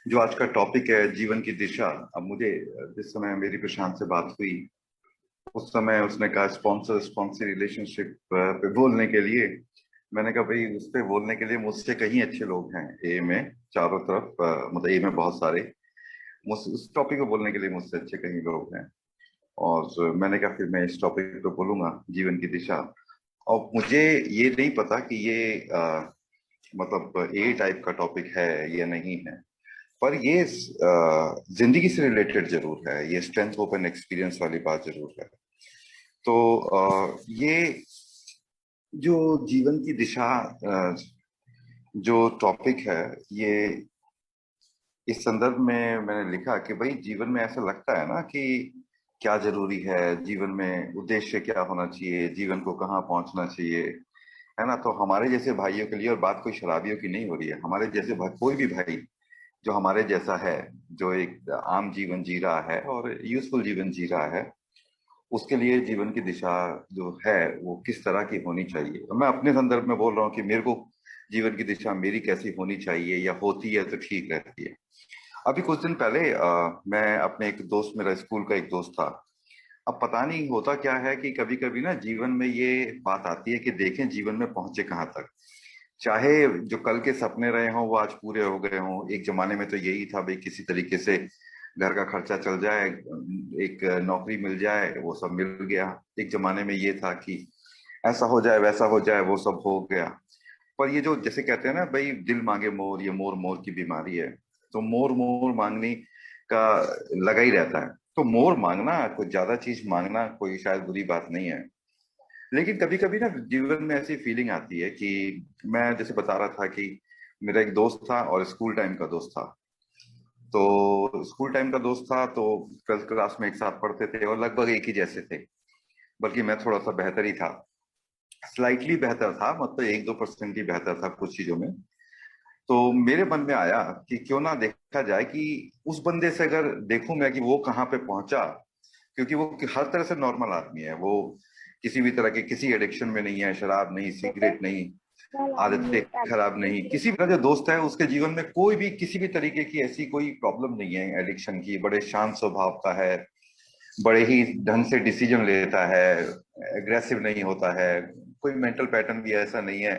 जो आज का टॉपिक है जीवन की दिशा। अब मुझे जिस समय मेरी प्रशांत से बात हुई, उस समय उसने कहा स्पॉन्सर स्पॉन्सर रिलेशनशिप पे बोलने के लिए। मैंने कहा भाई उस पे बोलने के लिए मुझसे कहीं अच्छे लोग हैं ए में, चारों तरफ मतलब ए में बहुत सारे। मुझ उस टॉपिक पे बोलने के लिए मुझसे अच्छे कहीं लोग हैं। और मैंने कहा फिर मैं इस टॉपिक पे बोलूंगा, जीवन की दिशा। और मुझे ये नहीं पता कि ये मतलब ए टाइप का टॉपिक है या नहीं है, पर ये जिंदगी से रिलेटेड जरूर है। ये स्ट्रेंथ होप एंड एक्सपीरियंस वाली बात जरूर है। तो ये जो जीवन की दिशा, जो टॉपिक है, ये इस संदर्भ में मैंने लिखा कि भाई जीवन में ऐसा लगता है ना कि क्या जरूरी है जीवन में, उद्देश्य क्या होना चाहिए, जीवन को कहाँ पहुंचना चाहिए, है ना। तो हमारे जैसे भाइयों के लिए, और बात कोई शराबियों की नहीं हो रही है, हमारे जैसे भाई, कोई भी भाई जो हमारे जैसा है, जो एक आम जीवन जी रहा है और यूजफुल जीवन जी रहा है, उसके लिए जीवन की दिशा जो है वो किस तरह की होनी चाहिए। तो मैं अपने संदर्भ में बोल रहा हूँ कि मेरे को जीवन की दिशा मेरी कैसी होनी चाहिए, या होती है तो ठीक रहती है। अभी कुछ दिन पहले मैं अपने एक दोस्त, मेरा स्कूल का एक दोस्त था। अब पता नहीं होता क्या है कि कभी कभी ना जीवन में ये बात आती है कि देखें जीवन में पहुंचे कहाँ तक। चाहे जो कल के सपने रहे हों वो आज पूरे हो गए हों। एक जमाने में तो यही था भाई, किसी तरीके से घर का खर्चा चल जाए, एक नौकरी मिल जाए, वो सब मिल गया। एक जमाने में ये था कि ऐसा हो जाए वैसा हो जाए, वो सब हो गया। पर ये जो जैसे कहते हैं ना भाई, दिल मांगे मोर, ये मोर मोर की बीमारी है। तो मोर मोर मांगने का लगा ही रहता है। तो मोर मांगना, कुछ ज्यादा चीज मांगना कोई शायद बुरी बात नहीं है। लेकिन कभी कभी ना जीवन में ऐसी फीलिंग आती है कि, मैं जैसे बता रहा था कि मेरा एक दोस्त था और स्कूल टाइम का दोस्त था। तो स्कूल टाइम का दोस्त था तो 12th क्लास में एक साथ पढ़ते थे और लगभग एक ही जैसे थे। बल्कि मैं थोड़ा सा बेहतर ही था, स्लाइटली बेहतर था, मतलब 1-2% ही बेहतर था कुछ चीजों में। तो मेरे मन में आया कि क्यों ना देखा जाए कि उस बंदे से अगर देखूं मैं कि वो कहाँ पे पहुंचा। क्योंकि वो हर तरह से नॉर्मल आदमी है। वो किसी भी तरह के किसी एडिक्शन में नहीं है, शराब नहीं, सिगरेट नहीं, आदतें खराब नहीं। किसी भी तरह जो दोस्त है उसके जीवन में कोई भी किसी भी तरीके की ऐसी कोई प्रॉब्लम नहीं है एडिक्शन की। बड़े शांत स्वभाव का है, बड़े ही ढंग से डिसीजन लेता है, एग्रेसिव नहीं होता है, कोई मेंटल पैटर्न भी ऐसा नहीं है।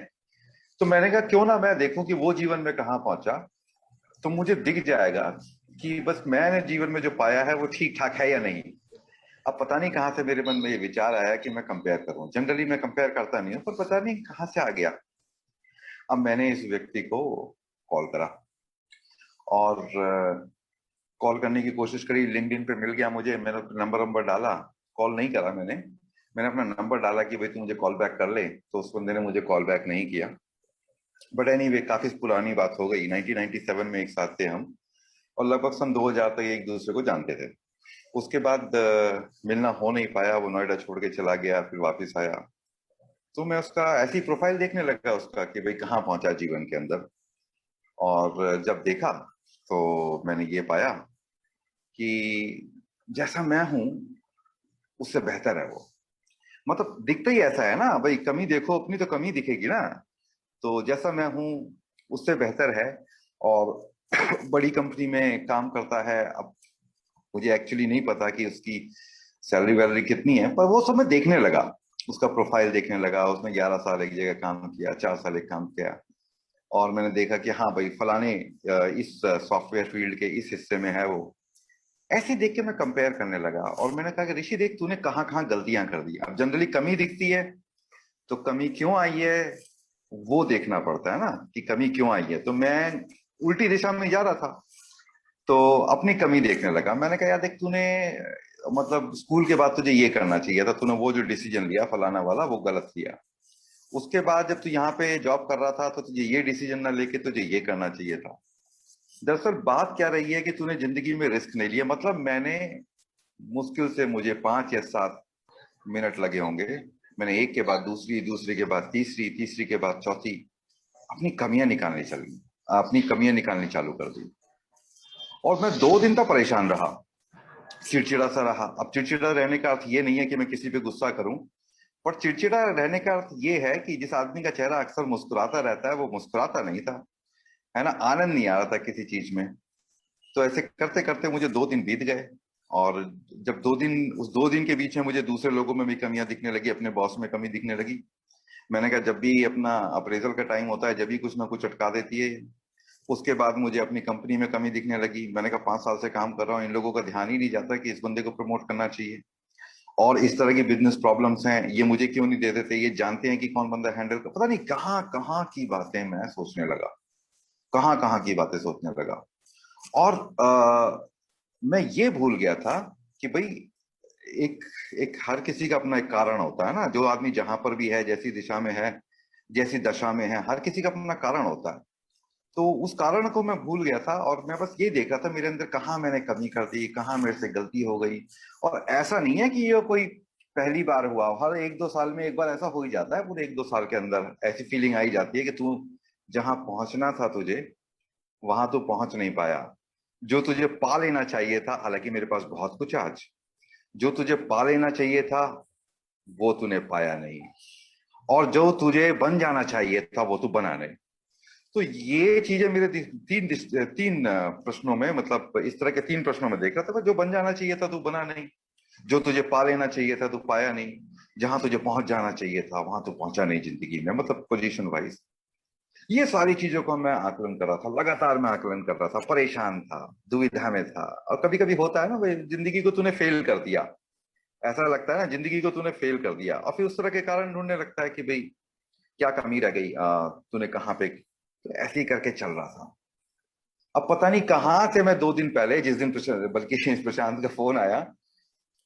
तो मैंने कहा क्यों ना मैं देखूं कि वो जीवन में कहाँ पहुंचा, तो मुझे दिख जाएगा कि बस मैंने जीवन में जो पाया है वो ठीक ठाक है या नहीं। अब पता नहीं कहाँ से मेरे मन में ये विचार आया कि मैं कंपेयर करूं। जनरली मैं कंपेयर करता नहीं हूं, पर पता नहीं कहाँ से आ गया। अब मैंने इस व्यक्ति को कॉल करा, और कॉल करने की कोशिश करी। लिंक्डइन पे मिल गया मुझे, मैंने नंबर नंबर डाला। कॉल नहीं करा मैंने। मैंने अपना नंबर डाला कि भाई तू मुझे कॉल बैक कर ले, तो उस बंदे ने मुझे कॉल बैक नहीं किया। बट एनीवे, काफी पुरानी बात हो गई। 1997 में एक साथ थे हम, और लगभग सन 2000 तक एक दूसरे को जानते थे। उसके बाद मिलना हो नहीं पाया। वो नोएडा छोड़ के चला गया, फिर वापस आया। तो मैं उसका ऐसी प्रोफाइल देखने लगा उसका कि भाई कहाँ पहुंचा जीवन के अंदर। और जब देखा तो मैंने ये पाया कि जैसा मैं हूं उससे बेहतर है वो। मतलब दिखता ही ऐसा है ना भाई, कमी देखो अपनी तो कमी दिखेगी ना। तो जैसा मैं हूं उससे बेहतर है। और बड़ी कंपनी में काम करता है। अब मुझे एक्चुअली नहीं पता कि उसकी सैलरी वैलरी कितनी है, पर वो सब मैं देखने लगा। उसका प्रोफाइल देखने लगा। उसने 11 साल एक जगह काम किया, 4 साल एक काम किया। और मैंने देखा कि हाँ भाई फलाने इस सॉफ्टवेयर फील्ड के इस हिस्से में है वो। ऐसे देख के मैं कंपेयर करने लगा, और मैंने कहा कि ऋषि देख तूने कहाँ कहाँ गलतियां कर दी। अब जनरली कमी दिखती है, तो कमी क्यों आई है वो देखना पड़ता है ना, कि कमी क्यों आई है। तो मैं उल्टी दिशा में जा रहा था, तो अपनी कमी देखने लगा। मैंने कहा यार देख तूने, मतलब स्कूल के बाद तुझे ये करना चाहिए था, तूने वो जो डिसीजन लिया फलाना वाला वो गलत लिया। उसके बाद जब तू यहाँ पे जॉब कर रहा था तो तुझे ये डिसीजन ना लेके तुझे ये करना चाहिए था। दरअसल बात क्या रही है कि तूने जिंदगी में रिस्क नहीं लिया। मतलब मैंने, मुश्किल से मुझे 5 या 7 मिनट लगे होंगे। मैंने एक के बाद दूसरी, दूसरी के बाद तीसरी, तीसरी के बाद चौथी अपनी कमियां निकालनी चली, अपनी कमियां निकालनी चालू कर दी। और मैं 2 दिन तक परेशान रहा, चिड़चिड़ा सा रहा। अब चिड़चिड़ा रहने का अर्थ ये नहीं है कि मैं किसी पे गुस्सा करूं, पर चिड़चिड़ा रहने का अर्थ ये है कि जिस आदमी का चेहरा अक्सर मुस्कुराता रहता है वो मुस्कुराता नहीं था, है ना। आनंद नहीं आ रहा था किसी चीज में। तो ऐसे करते करते मुझे 2 दिन बीत गए। और जब 2 दिन, उस 2 दिन के बीच में मुझे दूसरे लोगों में भी कमियां दिखने लगी, अपने बॉस में कमी दिखने लगी। मैंने कहा जब भी अपना अप्रेजल का टाइम होता है, जब भी कुछ ना कुछ अटका देती है। उसके बाद मुझे अपनी कंपनी में कमी दिखने लगी। मैंने कहा 5 साल से काम कर रहा हूँ, इन लोगों का ध्यान ही नहीं जाता कि इस बंदे को प्रमोट करना चाहिए। और इस तरह की बिजनेस प्रॉब्लम्स हैं, ये मुझे क्यों नहीं दे देते, ये जानते हैं कि कौन बंदा हैंडल कर, पता नहीं कहाँ कहाँ की बातें मैं सोचने लगा, कहाँ कहाँ की बातें सोचने लगा। और मैं ये भूल गया था कि भाई एक एक हर किसी का अपना एक कारण होता है ना। जो आदमी जहां पर भी है, जैसी दिशा में है, जैसी दशा में है, हर किसी का अपना कारण होता है। तो उस कारण को मैं भूल गया था, और मैं बस ये देख रहा था मेरे अंदर कहाँ मैंने कमी कर दी, कहाँ मेरे से गलती हो गई। और ऐसा नहीं है कि ये कोई पहली बार हुआ, हर 1-2 साल में एक बार ऐसा हो ही जाता है। पूरे 1-2 साल के अंदर ऐसी फीलिंग आई जाती है कि तू जहां पहुंचना था तुझे, वहां तू पहुंच नहीं पाया। जो तुझे पा लेना चाहिए था, हालांकि मेरे पास बहुत कुछ है आज, जो तुझे पा लेना चाहिए था वो तूने पाया नहीं। और जो तुझे बन जाना चाहिए था वो तू बना नहीं। तो ये चीजें मेरे तीन प्रश्नों में, मतलब इस तरह के 3 प्रश्नों में देख रहा था। जो बन जाना चाहिए था तू बना नहीं, जो तुझे पा लेना चाहिए था तू पाया नहीं, जहां तुझे पहुंच जाना चाहिए था वहां तू पहुंचा नहीं जिंदगी में, मतलब पोजीशन वाइज। ये सारी चीजों को मैं आकलन कर रहा था, लगातार मैं आकलन कर रहा था, परेशान था, दुविधा में था। और कभी कभी होता है ना भाई, जिंदगी को तूने फेल कर दिया, ऐसा लगता है ना जिंदगी को तूने फेल कर दिया, और फिर उस तरह के कारण ढूंढने लगता है कि भाई क्या कमी रह गई, तूने कहाँ पे। तो ऐसे ही करके चल रहा था। अब पता नहीं कहाँ से मैं 2 दिन पहले, जिस दिन बल्कि प्रशांत का फोन आया,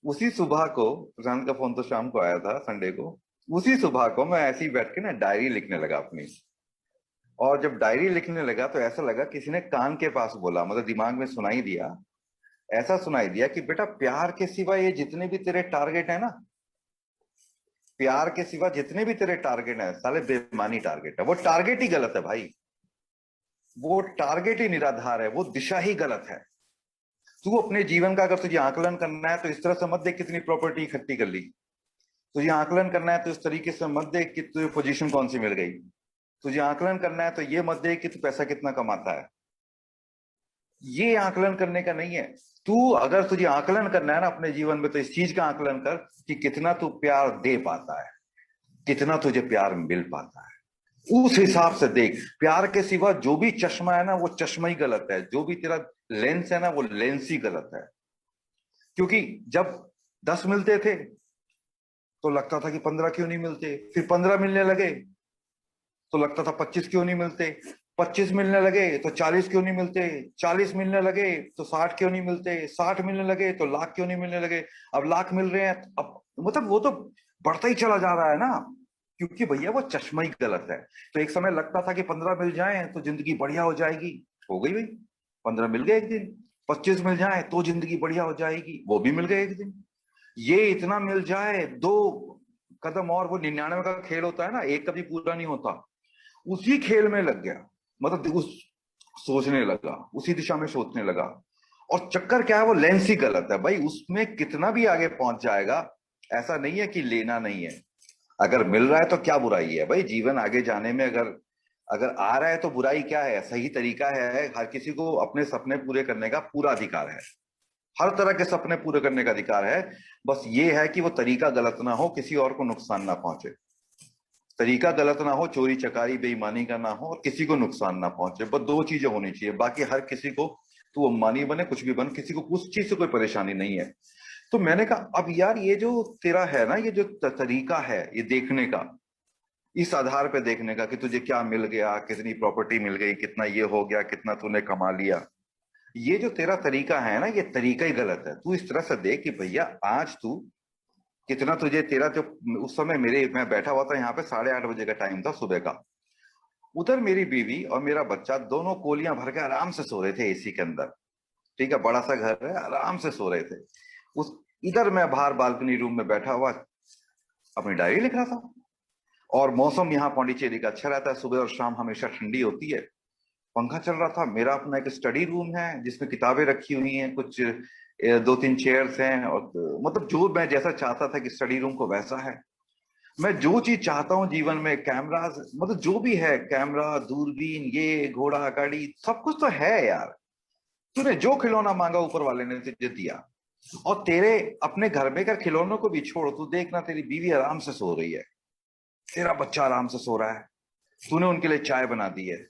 उसी सुबह को, प्रशांत का फोन तो शाम को आया था संडे को, उसी सुबह को मैं ऐसे ही बैठ के ना डायरी लिखने लगा अपनी। और जब डायरी लिखने लगा तो ऐसा लगा किसी ने कान के पास बोला, मतलब दिमाग में सुनाई दिया, ऐसा सुनाई दिया कि बेटा प्यार के सिवा ये जितने भी तेरे टारगेट है ना, प्यार के सिवा जितने भी तेरे टारगेट है साले बेमानी टारगेट है। वो टारगेट ही गलत है भाई, वो टारगेट ही निराधार है, वो दिशा ही गलत है। तू अपने जीवन का अगर तुझे आकलन करना है तो इस तरह से मत देख कितनी प्रॉपर्टी इकट्ठी कर ली। तुझे आकलन करना है तो इस तरीके से मत देख कि तुझे पोजीशन कौन सी मिल गई। तुझे आकलन करना है तो ये मत देख कि तू पैसा कितना कमाता है। ये आकलन करने का नहीं है। तू अगर तुझे आकलन करना है ना अपने जीवन में, तो इस चीज का आकलन कर कि कितना तू प्यार दे पाता है, कितना तुझे प्यार मिल पाता है। उस हिसाब से देख। प्यार के सिवा जो भी चश्मा है ना वो चश्मा ही गलत है, जो भी तेरा लेंस है ना वो लेंस ही गलत है। क्योंकि जब 10 मिलते थे तो लगता था कि 15 क्यों नहीं मिलते, फिर 15 मिलने लगे तो लगता था 25 क्यों नहीं मिलते, 25 मिलने लगे तो 40 क्यों नहीं मिलते, 40 मिलने लगे तो 60 क्यों नहीं मिलते, 60 मिलने लगे तो लाख क्यों नहीं मिलने लगे। अब लाख मिल रहे हैं, अब मतलब वो तो बढ़ता ही चला जा रहा है ना। क्योंकि भैया वो चश्मा ही गलत है। तो एक समय लगता था कि 15 मिल जाए तो जिंदगी बढ़िया हो जाएगी, हो गई भाई, 15 मिल गए एक दिन। 25 मिल जाए तो जिंदगी बढ़िया हो जाएगी, वो भी मिल गए एक दिन। ये इतना मिल जाए, 2 कदम और, वो 99 का खेल होता है ना, एक कभी पूरा नहीं होता, उसी खेल में लग गया। मतलब उस सोचने लगा, उसी दिशा में सोचने लगा। और चक्कर क्या है, वो लेंस ही गलत है भाई, उसमें कितना भी आगे पहुंच जाएगा, ऐसा नहीं है कि लेना नहीं है। अगर मिल रहा है तो क्या बुराई है भाई, जीवन आगे जाने में अगर अगर आ रहा है तो बुराई क्या है, सही तरीका है। हर किसी को अपने सपने पूरे करने का पूरा अधिकार है, हर तरह के सपने पूरे करने का अधिकार है। बस ये है कि वो तरीका गलत ना हो, किसी और को नुकसान ना पहुंचे। तरीका गलत ना हो, चोरी चकारी बेईमानी का ना हो, और किसी को नुकसान ना पहुंचे, बस 2 चीजें होनी चाहिए। बाकी हर किसी को, तू अंबानी बने कुछ भी बन, किसी को उस चीज से कोई परेशानी नहीं है। तो मैंने कहा अब यार ये जो तेरा है ना, ये जो तरीका है ये देखने का, इस आधार पे देखने का कि तुझे क्या मिल गया, कितनी प्रॉपर्टी मिल गई, कितना ये हो गया, कितना तूने कमा लिया, ये जो तेरा तरीका है ना, ये तरीका ही गलत है। तू इस तरह से देख कि भैया आज तू कितना तुझे, तेरा जो उस समय मेरे, मैं बैठा हुआ था यहाँ पे, 8:30 बजे का टाइम था सुबह का। उधर मेरी बीवी और मेरा बच्चा दोनों कोलियां भर के आराम से सो रहे थे एसी के अंदर। ठीक है, बड़ा सा घर है, आराम से सो रहे थे। उस इधर मैं बाहर बालकनी रूम में बैठा हुआ अपनी डायरी लिख रहा था। और मौसम यहाँ पौंडीचेरी का अच्छा रहता है, सुबह और शाम हमेशा ठंडी होती है। पंखा चल रहा था। मेरा अपना एक स्टडी रूम है जिसमें किताबें रखी हुई हैं, कुछ 2-3 चेयर्स हैं, और मतलब जो मैं जैसा चाहता था कि स्टडी रूम को वैसा है। मैं जो चीज चाहता हूँ जीवन में, कैमरास, मतलब जो भी है, कैमरा, दूरबीन, ये घोड़ा गाड़ी, सब कुछ तो है यार। तूने जो खिलौना मांगा ऊपर वाले ने तुझे दिया। और तेरे अपने घर में का खिलौनों को भी छोड़, तू देखना तेरी बीवी आराम से सो रही है, तेरा बच्चा आराम से सो रहा है, तूने उनके लिए चाय बना दी है।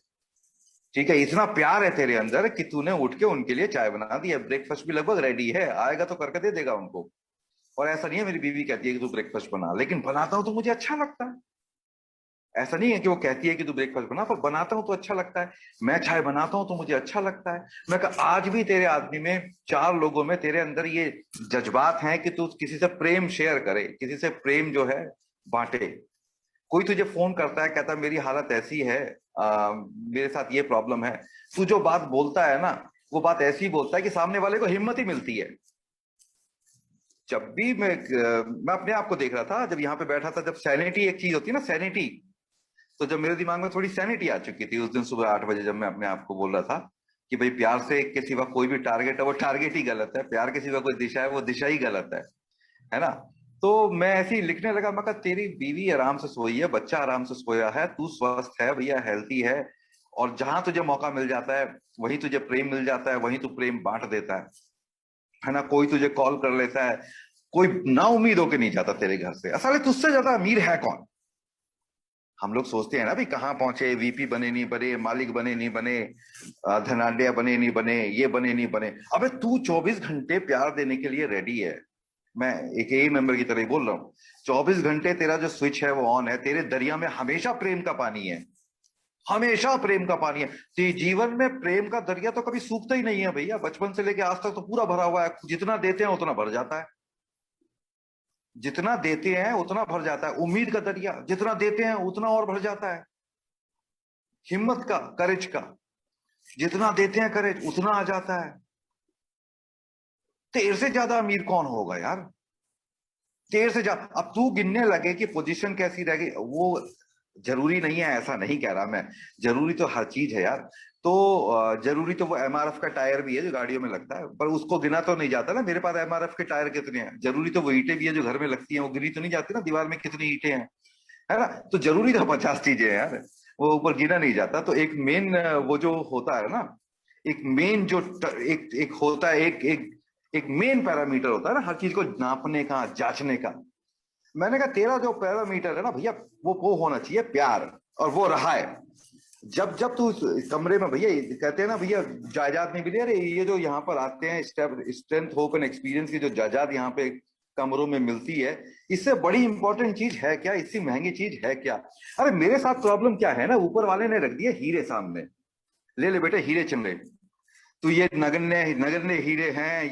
ठीक है, इतना प्यार है तेरे अंदर कि तूने उठ के उनके लिए चाय बना दी है, ब्रेकफास्ट भी लगभग रेडी है, आएगा तो करके दे देगा उनको। और ऐसा नहीं है मेरी बीवी कहती है कि तू ब्रेकफास्ट बना, लेकिन बनाता हूं तो मुझे अच्छा लगता है। ऐसा नहीं है कि वो कहती है कि तू ब्रेकफास्ट बना, पर बनाता हूं तो अच्छा लगता है। मैं चाय बनाता हूं तो मुझे अच्छा लगता है। मैं कहा आज भी तेरे आदमी में, चार लोगों में तेरे अंदर ये जज्बात हैं कि तू किसी से प्रेम शेयर करे, किसी से प्रेम जो है बांटे। कोई तुझे फोन करता है, कहता है मेरी हालत ऐसी है, मेरे साथ ये प्रॉब्लम है, तू जो बात बोलता है ना, वो बात ऐसी बोलता है कि सामने वाले को हिम्मत ही मिलती है। जब भी मैं अपने आप को देख रहा था, जब यहाँ पे बैठा था, जब सैनिटी एक चीज होती है ना, सैनिटी। तो जब मेरे दिमाग में थोड़ी सैनिटी आ चुकी थी उस दिन सुबह 8 बजे, जब मैं अपने आप को बोल रहा था कि भाई प्यार से के सिवा कोई भी टारगेट है वो टारगेट ही गलत है, प्यार के सिवा कोई दिशा है वो दिशा ही गलत है ना। तो मैं ऐसे ही लिखने लगा, मैं कहा तेरी बीवी आराम से सोई है, बच्चा आराम से सोया है, तू स्वस्थ है भैया, हेल्थी है। और जहां तुझे मौका मिल जाता है वहीं तुझे प्रेम मिल जाता है, वहीं तू प्रेम बांट देता है ना। कोई तुझे कॉल कर लेता है, कोई ना उम्मीद होके नहीं जाता तेरे घर से। असल में तुझसे ज्यादा अमीर है कौन? हम लोग सोचते हैं ना भाई कहाँ पहुंचे, वीपी बने नहीं बने, मालिक बने नहीं बने, धनाढ्य बने नहीं बने, ये बने नहीं बने। अबे तू 24 घंटे प्यार देने के लिए रेडी है। मैं एक यही मेंबर की तरह ही बोल रहा हूँ। 24 घंटे तेरा जो स्विच है वो ऑन है, तेरे दरिया में हमेशा प्रेम का पानी है, हमेशा प्रेम का पानी है। तो जीवन में प्रेम का दरिया तो कभी सूखता ही नहीं है भैया, बचपन से लेके आज तक तो पूरा भरा हुआ है, जितना देते हैं उतना भर जाता है। जितना देते हैं उतना भर जाता है, उम्मीद का दरिया जितना देते हैं उतना और भर जाता है। हिम्मत का, करेज का, जितना देते हैं करेज उतना आ जाता है। तेरे से ज्यादा अमीर कौन होगा यार? तेरे से ज्यादा। अब तू गिनने लगे कि पोजीशन कैसी रहेगी, वो जरूरी नहीं है, ऐसा नहीं कह रहा मैं। जरूरी तो हर चीज है यार। तो जरूरी तो वो एमआरएफ का टायर भी है जो गाड़ियों में लगता है, पर उसको गिना तो नहीं जाता ना। मेरे पास एमआरएफ के टायर कितने हैं? जरूरी तो वो ईंटें भी है जो घर में लगती हैं, वो गिनी तो नहीं जाती ना दीवार में कितनी ईंटें हैं, है ना। तो जरूरी तो 50 चीजें हैं यार, वो ऊपर गिना नहीं जाता। तो एक मेन वो जो होता है ना, एक मेन जो एक एक होता है, एक एक एक मेन पैरामीटर होता है ना हर चीज को नापने का, जांचने का। मैंने कहा तेरा जो पैरामीटर है ना भैया, वो होना चाहिए प्यार। और वो रहा है। जब जब तू इस कमरे में भैया, कहते हैं ना भैया जायदाद नहीं मिली, अरे ये जो यहाँ पर आते हैं स्ट्रेंथ होप एंड एक्सपीरियंस की जो जायदाद यहाँ पे कमरों में मिलती है, इससे बड़ी इंपॉर्टेंट चीज है क्या? इससे महंगी चीज है क्या? अरे मेरे साथ प्रॉब्लम क्या है ना, ऊपर वाले ने रख दिए हीरे सामने, ले ले बेटे हीरे चुन ले। तो ये नगण्य नगण्य हीरे हैं,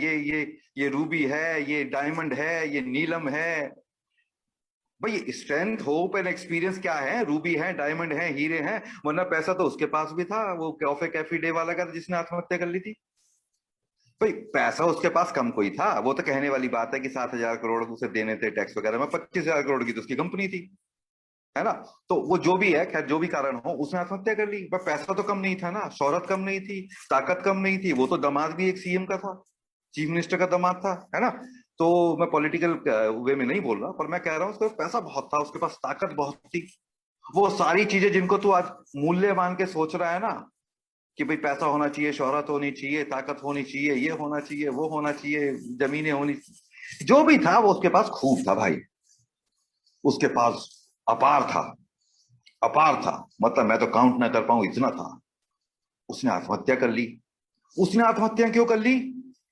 ये रूबी है, ये डायमंड है, ये नीलम है। भाई स्ट्रेंथ होप एंड एक्सपीरियंस क्या है? रूबी है, डायमंड है, हीरे हैं। वरना पैसा तो उसके पास भी था, वो कैफे कैफी डे वाला का था जिसने आत्महत्या कर ली थी। भाई पैसा उसके पास कम कोई था? वो तो कहने वाली बात है कि 7,000 करोड़ उसे देने थे टैक्स वगैरह में, 25,000 करोड़ की तो उसकी कंपनी थी, है ना। तो वो जो भी है, खैर जो भी कारण हो, उसने आत्महत्या कर ली। पर पैसा तो कम नहीं था ना, शोहरत कम नहीं थी, ताकत कम नहीं थी, वो तो दामाद भी एक सीएम का था, चीफ मिनिस्टर का दामाद था, है ना। तो मैं पॉलिटिकल वे में नहीं बोल रहा, पर मैं कह रहा हूँ उसके पास पैसा बहुत था, उसके पास ताकत बहुत थी। वो सारी चीजें जिनको तू आज मूल्य मान के सोच रहा है ना, कि भाई पैसा होना चाहिए, शोहरत होनी चाहिए, ताकत होनी चाहिए, ये होना चाहिए, वो होना चाहिए, जमीनें होनी, जो भी था वो उसके पास खूब था भाई। उसके पास अपार था, अपार था। मतलब मैं तो काउंट ना कर पाऊं इतना था। उसने आत्महत्या कर ली। उसने आत्महत्या क्यों कर ली?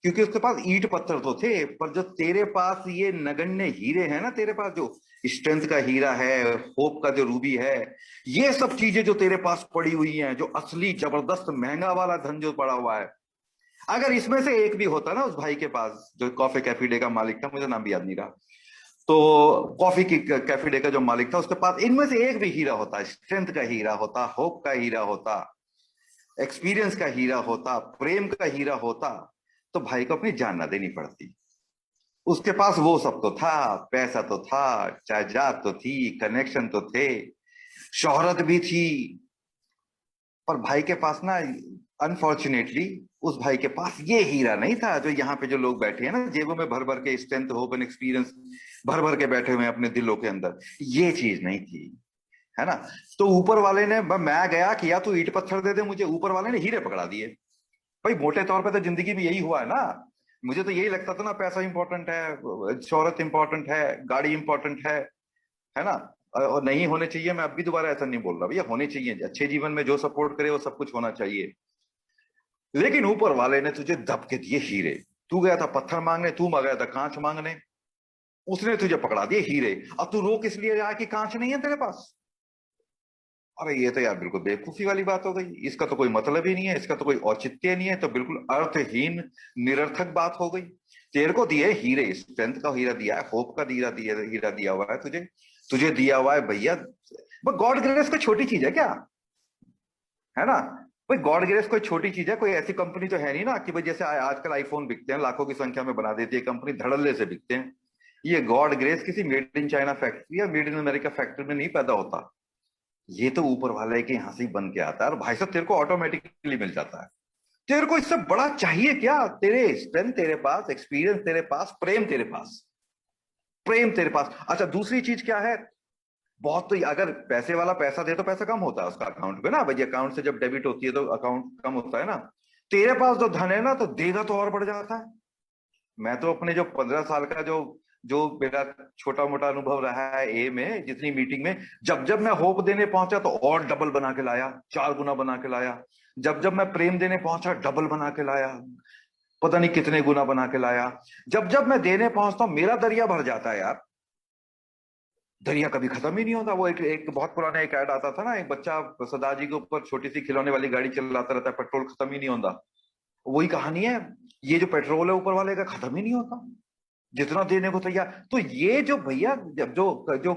क्योंकि उसके पास ईंट पत्थर तो थे, पर जो तेरे पास ये नगण्य हीरे हैं ना, तेरे पास जो स्ट्रेंथ का हीरा है, होप का जो रूबी है, ये सब चीजें जो तेरे पास पड़ी हुई हैं, जो असली जबरदस्त महंगा वाला धन जो पड़ा हुआ है, अगर इसमें से एक भी होता ना उस भाई के पास, जो कॉफी कैफे डे का मालिक था, मुझे नाम भी याद नहीं रहा, तो कॉफी की कैफे डे का जो मालिक था, उसके पास इनमें से एक भी हीरा होता, स्ट्रेंथ का हीरा होता, होप का हीरा होता, एक्सपीरियंस का हीरा होता, प्रेम का हीरा होता, तो भाई को अपनी जान ना देनी पड़ती। उसके पास वो सब तो था, पैसा तो था, जायदाद तो थी, कनेक्शन तो थे, शोहरत भी थी। पर भाई के पास ना, अनफॉर्चुनेटली, उस भाई के पास ये हीरा नहीं था जो यहाँ पे जो लोग बैठे हैं ना, जेबों में भर भर के स्ट्रेंथ होप एंड एक्सपीरियंस भर भर के बैठे हुए हैं अपने दिलों के अंदर, ये चीज नहीं थी, है ना। तो ऊपर वाले ने, मैं गया कि या तू ईंट पत्थर दे दे मुझे, ऊपर वाले ने हीरे पकड़ा दिए। भाई मोटे तौर पे तो जिंदगी में यही हुआ है ना। मुझे तो यही लगता था ना, पैसा इंपॉर्टेंट है, शोहरत इंपॉर्टेंट है, गाड़ी इंपॉर्टेंट है ना। और नहीं होने चाहिए, मैं अब भी दोबारा ऐसा नहीं बोल रहा भैया, होने चाहिए। अच्छे जीवन में जो सपोर्ट करे वो सब कुछ होना चाहिए। लेकिन ऊपर वाले ने तुझे दब के दिए हीरे। तू गया था पत्थर मांगने, तू गया था कांच मांगने, उसने तुझे पकड़ा दिए हीरे। अब तू रो किस लिए रहा है कि कांच नहीं है तेरे पास? अरे ये तो यार बिल्कुल बेवकूफी वाली बात हो गई। इसका तो कोई मतलब ही नहीं है, इसका तो कोई औचित्य नहीं है, तो बिल्कुल अर्थहीन निरर्थक बात हो गई। तेरे को दिए हीरे, स्ट्रेंथ का हीरा दिया है, होप का हीरा दिया हुआ है तुझे। तुझे दिया हुआ है भैया। गॉड ग्रेस कोई छोटी चीज है क्या? है ना। भाई गॉड ग्रेस कोई छोटी चीज है? कोई ऐसी कंपनी तो है नहीं ना कि भाई जैसे आजकल आईफोन बिकते हैं, लाखों की संख्या में बना देती है कंपनी, धड़ल्ले से बिकते हैं। ये गॉड ग्रेस किसी मेड इन चाइना फैक्ट्री या मेड इन अमेरिका फैक्ट्री में नहीं पैदा होता। ये तो ऊपर वाले के यहाँ से ही बन के आता है, और भाई साहब तेरे को ऑटोमेटिकली मिल जाता है। तेरे को इससे बड़ा चाहिए क्या? तेरे स्ट्रेंथ तेरे पास, एक्सपीरियंस तेरे पास, प्रेम तेरे पास। प्रेम तेरे पास। अच्छा दूसरी चीज क्या है? बहुत तो अगर पैसे वाला पैसा दे तो पैसा कम होता है उसका अकाउंट में ना भाई, अकाउंट से जब डेबिट होती है तो अकाउंट कम होता है ना। तेरे पास जो धन है ना, तो देगा तो और बढ़ जाता है। मैं तो अपने जो 15 साल का जो जो मेरा छोटा मोटा अनुभव रहा है ए में, जितनी मीटिंग में, जब जब मैं होप देने पहुंचा तो और डबल बना के लाया, 4 गुना बना के लाया। जब जब मैं प्रेम देने पहुंचा डबल बना के लाया, पता नहीं कितने गुना बना के लाया। जब जब मैं देने पहुंचता हूं मेरा दरिया भर जाता है यार। दरिया कभी खत्म ही नहीं होता। वो एक बहुत पुराना एक ऐड आता था ना, एक बच्चा सदा जी के ऊपर छोटी सी खिलौने वाली गाड़ी चलाता रहता है, पेट्रोल खत्म ही नहीं होता। वही कहानी है। ये जो पेट्रोल है ऊपर वाले का खत्म ही नहीं होता, जितना देने को तैयार। तो ये जो भैया, जब जो जो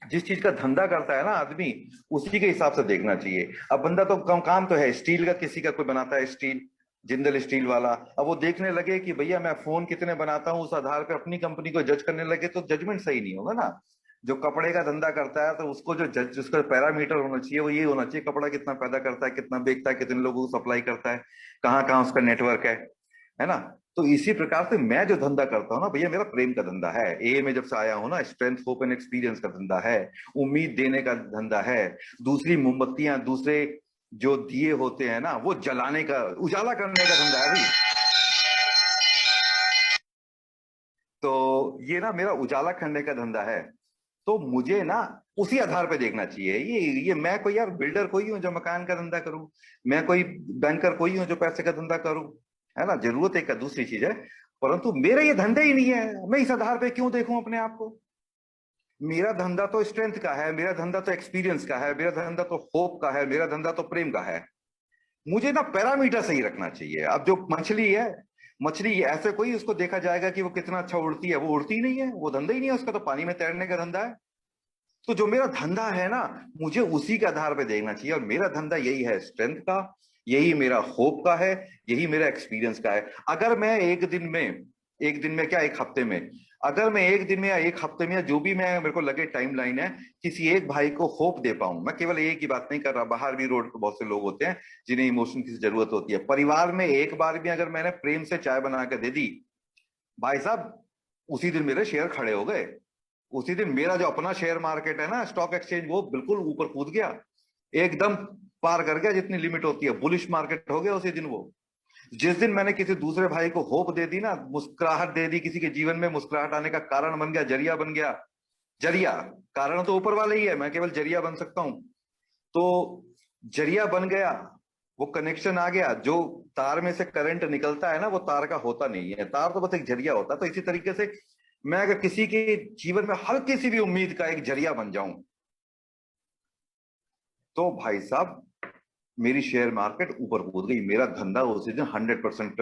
जिस चीज का धंधा करता है ना आदमी, उसी के हिसाब से देखना चाहिए। अब बंदा तो काम तो है स्टील का, किसी का कोई बनाता है स्टील, जिंदल स्टील वाला। अब वो देखने लगे कि भैया मैं फोन कितने बनाता हूँ, उस आधार पे अपनी कंपनी को जज करने लगे, तो जजमेंट सही नहीं होगा ना। जो कपड़े का धंधा करता है तो उसको जो जज, उसका पैरामीटर होना चाहिए वो ये होना चाहिए, कपड़ा कितना पैदा करता है, कितना बेचता है, कितने लोगों को सप्लाई करता है, कहाँ कहाँ उसका नेटवर्क है ना। तो इसी प्रकार से मैं जो धंधा करता हूँ ना भैया, मेरा प्रेम का धंधा है। ए में जब से आया हूं ना, स्ट्रेंथ होप एंड एक्सपीरियंस का धंधा है, उम्मीद देने का धंधा है। दूसरी मोमबत्तियां दूसरे जो दिए होते हैं ना, वो जलाने का, उजाला करने का धंधा है भाई। तो ये ना मेरा उजाला करने का धंधा है। तो मुझे ना उसी आधार पे देखना चाहिए। ये मैं कोई यार बिल्डर कोई हूँ जो मकान का धंधा करूं, मैं कोई बैंकर कोई हूँ जो पैसे का धंधा करूं, है ना। जरूरत एक का दूसरी चीज है, परंतु मेरा ये धंधा ही नहीं है। मैं इस आधार पे क्यों देखूं अपने आप को? मेरा धंधा तो स्ट्रेंथ का है, मेरा धंधा तो एक्सपीरियंस का है, मेरा धंधा तो होप का है, मेरा धंधा तो प्रेम का है। मुझे ना पैरामीटर सही रखना चाहिए। अब जो मछली है, मछली ऐसे कोई उसको देखा जाएगा कि वो कितना अच्छा उड़ती है, वो उड़ती ही नहीं है, वो धंधा ही नहीं है उसका, तो पानी में तैरने का धंधा है। तो जो मेरा धंधा है ना, मुझे उसी के आधार पे देखना चाहिए। और मेरा धंधा यही है स्ट्रेंथ का, यही मेरा होप का है, यही मेरा एक्सपीरियंस का है। अगर मैं एक दिन में क्या, एक हफ्ते में, अगर मैं एक दिन में या एक हफ्ते में या जो भी मैं मेरे को लगे टाइम लाइन है, किसी एक भाई को होप दे पाऊं, मैं केवल एक की बात नहीं कर रहा, बाहर भी रोड पे बहुत से लोग होते हैं जिन्हें इमोशन की जरूरत होती है। परिवार में एक बार भी अगर मैंने प्रेम से चाय बना के दे दी, भाई साहब, उसी दिन मेरे शेयर खड़े हो गए। उसी दिन मेरा जो अपना शेयर मार्केट है ना, स्टॉक एक्सचेंज, वो बिल्कुल ऊपर कूद गया, एकदम पार कर गया जितनी लिमिट होती है, बुलिश मार्केट हो गया उसी दिन वो। जिस दिन मैंने किसी दूसरे भाई को होप दे दी ना, मुस्कुराहट दे दी, किसी के जीवन में मुस्कुराहट आने का कारण बन गया, जरिया बन गया। जरिया, कारण तो ऊपर वाला ही है, मैं केवल जरिया बन सकता हूं। तो जरिया बन गया, वो कनेक्शन आ गया। जो तार में से करंट निकलता है ना, वो तार का होता नहीं है, तार तो बस एक जरिया होता है। तो इसी तरीके से मैं अगर किसी के जीवन में हल्की सी भी उम्मीद का एक जरिया बन जाऊं, तो भाई साहब मेरी शेयर मार्केट ऊपर कूद गई, मेरा धंधा उसी दिन 100%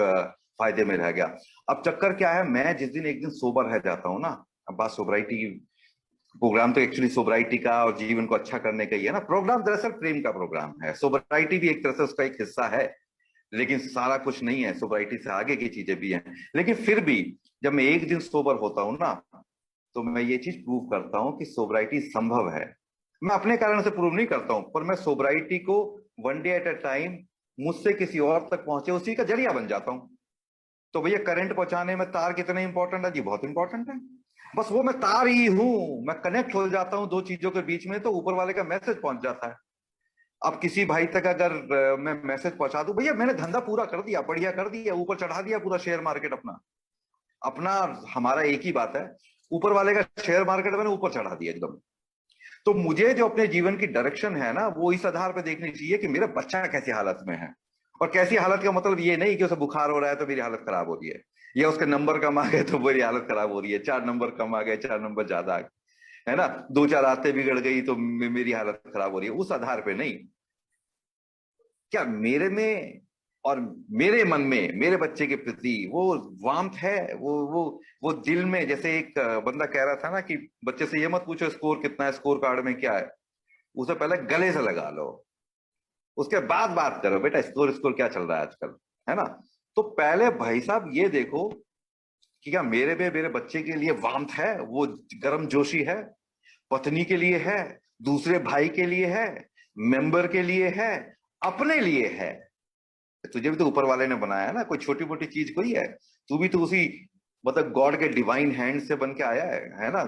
फायदे में रह गया। अब चक्कर क्या है, मैं जिस दिन एक दिन सोबर रह जाता हूं ना, अब बात सोबराइटी की, प्रोग्राम तो एक्चुअली सोबराइटी का और जीवन को अच्छा करने का ही है ना। प्रोग्राम दरअसल प्रेम का प्रोग्राम है, सोबराइटी भी एक तरह से उसका एक हिस्सा है, लेकिन सारा कुछ नहीं है, सोबराइटी से आगे की चीजें भी हैं। लेकिन फिर भी जब मैं एक दिन सोबर होता हूं ना, तो मैं ये चीज प्रूव करता हूं कि सोबराइटी संभव है। मैं अपने कारण से प्रूव नहीं करता हूं, पर मैं सोबराइटी को one day at a time, मुझसे किसी और तक पहुंचे उसी का जरिया बन जाता हूं। तो भैया करंट पहुंचाने में तार कितने इंपॉर्टेंट है जी? बहुत इंपॉर्टेंट है। बस वो मैं तार ही हूं, मैं कनेक्ट हो जाता हूं दो चीजों के बीच में, तो ऊपर वाले का मैसेज पहुंच जाता है। अब किसी भाई तक अगर मैं मैसेज पहुंचा दूं, भैया मैंने धंधा पूरा कर दिया, बढ़िया कर दिया, ऊपर चढ़ा दिया पूरा शेयर मार्केट अपना अपना हमारा एक ही बात है, ऊपर वाले का शेयर मार्केट मैंने ऊपर चढ़ा दिया एकदम। तो मुझे जो अपने जीवन की डायरेक्शन है ना, वो इस आधार पर देखनी चाहिए कि मेरा बच्चा कैसी हालत में है। और कैसी हालत का मतलब ये नहीं कि उसे बुखार हो रहा है तो मेरी हालत खराब हो रही है, या उसके नंबर कम आ गए तो मेरी हालत खराब हो रही है, 4 नंबर कम आ गए, 4 नंबर ज्यादा आ गए, है ना, दो चार आदतें बिगड़ गई तो मेरी हालत खराब हो रही है, उस आधार पे नहीं। क्या मेरे में और मेरे मन में मेरे बच्चे के प्रति वो वार्मथ है, वो दिल में, जैसे एक बंदा कह रहा था ना कि बच्चे से ये मत पूछो स्कोर कितना है, स्कोर कार्ड में क्या है, उसे पहले गले से लगा लो, उसके बाद बात करो बेटा स्कोर स्कोर क्या चल रहा है आजकल, है ना। तो पहले भाई साहब ये देखो कि क्या मेरे में मेरे बच्चे के लिए वार्मथ है, वो गर्म जोशी है, पत्नी के लिए है, दूसरे भाई के लिए है, मेंबर के लिए है, अपने लिए है। तुझे भी तो ऊपर वाले ने बनाया है ना, कोई छोटी मोटी चीज कोई है, तू भी तो उसी मतलब गॉड के डिवाइन हैंड से बन के आया है ना,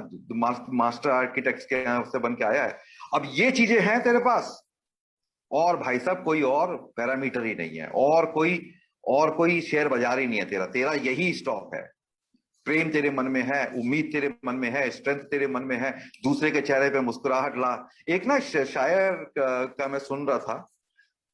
मास्टर आर्किटेक्ट के यहाँ से बन के आया है। अब ये चीजें हैं तेरे पास, और भाई साहब कोई और पैरामीटर ही नहीं है, और कोई शेयर बाजार ही नहीं है तेरा, तेरा यही स्टॉक है। प्रेम तेरे मन में है, उम्मीद तेरे मन में है, स्ट्रेंथ तेरे मन में है, दूसरे के चेहरे पे मुस्कुराहट ला। एक ना शायर का मैं सुन रहा था,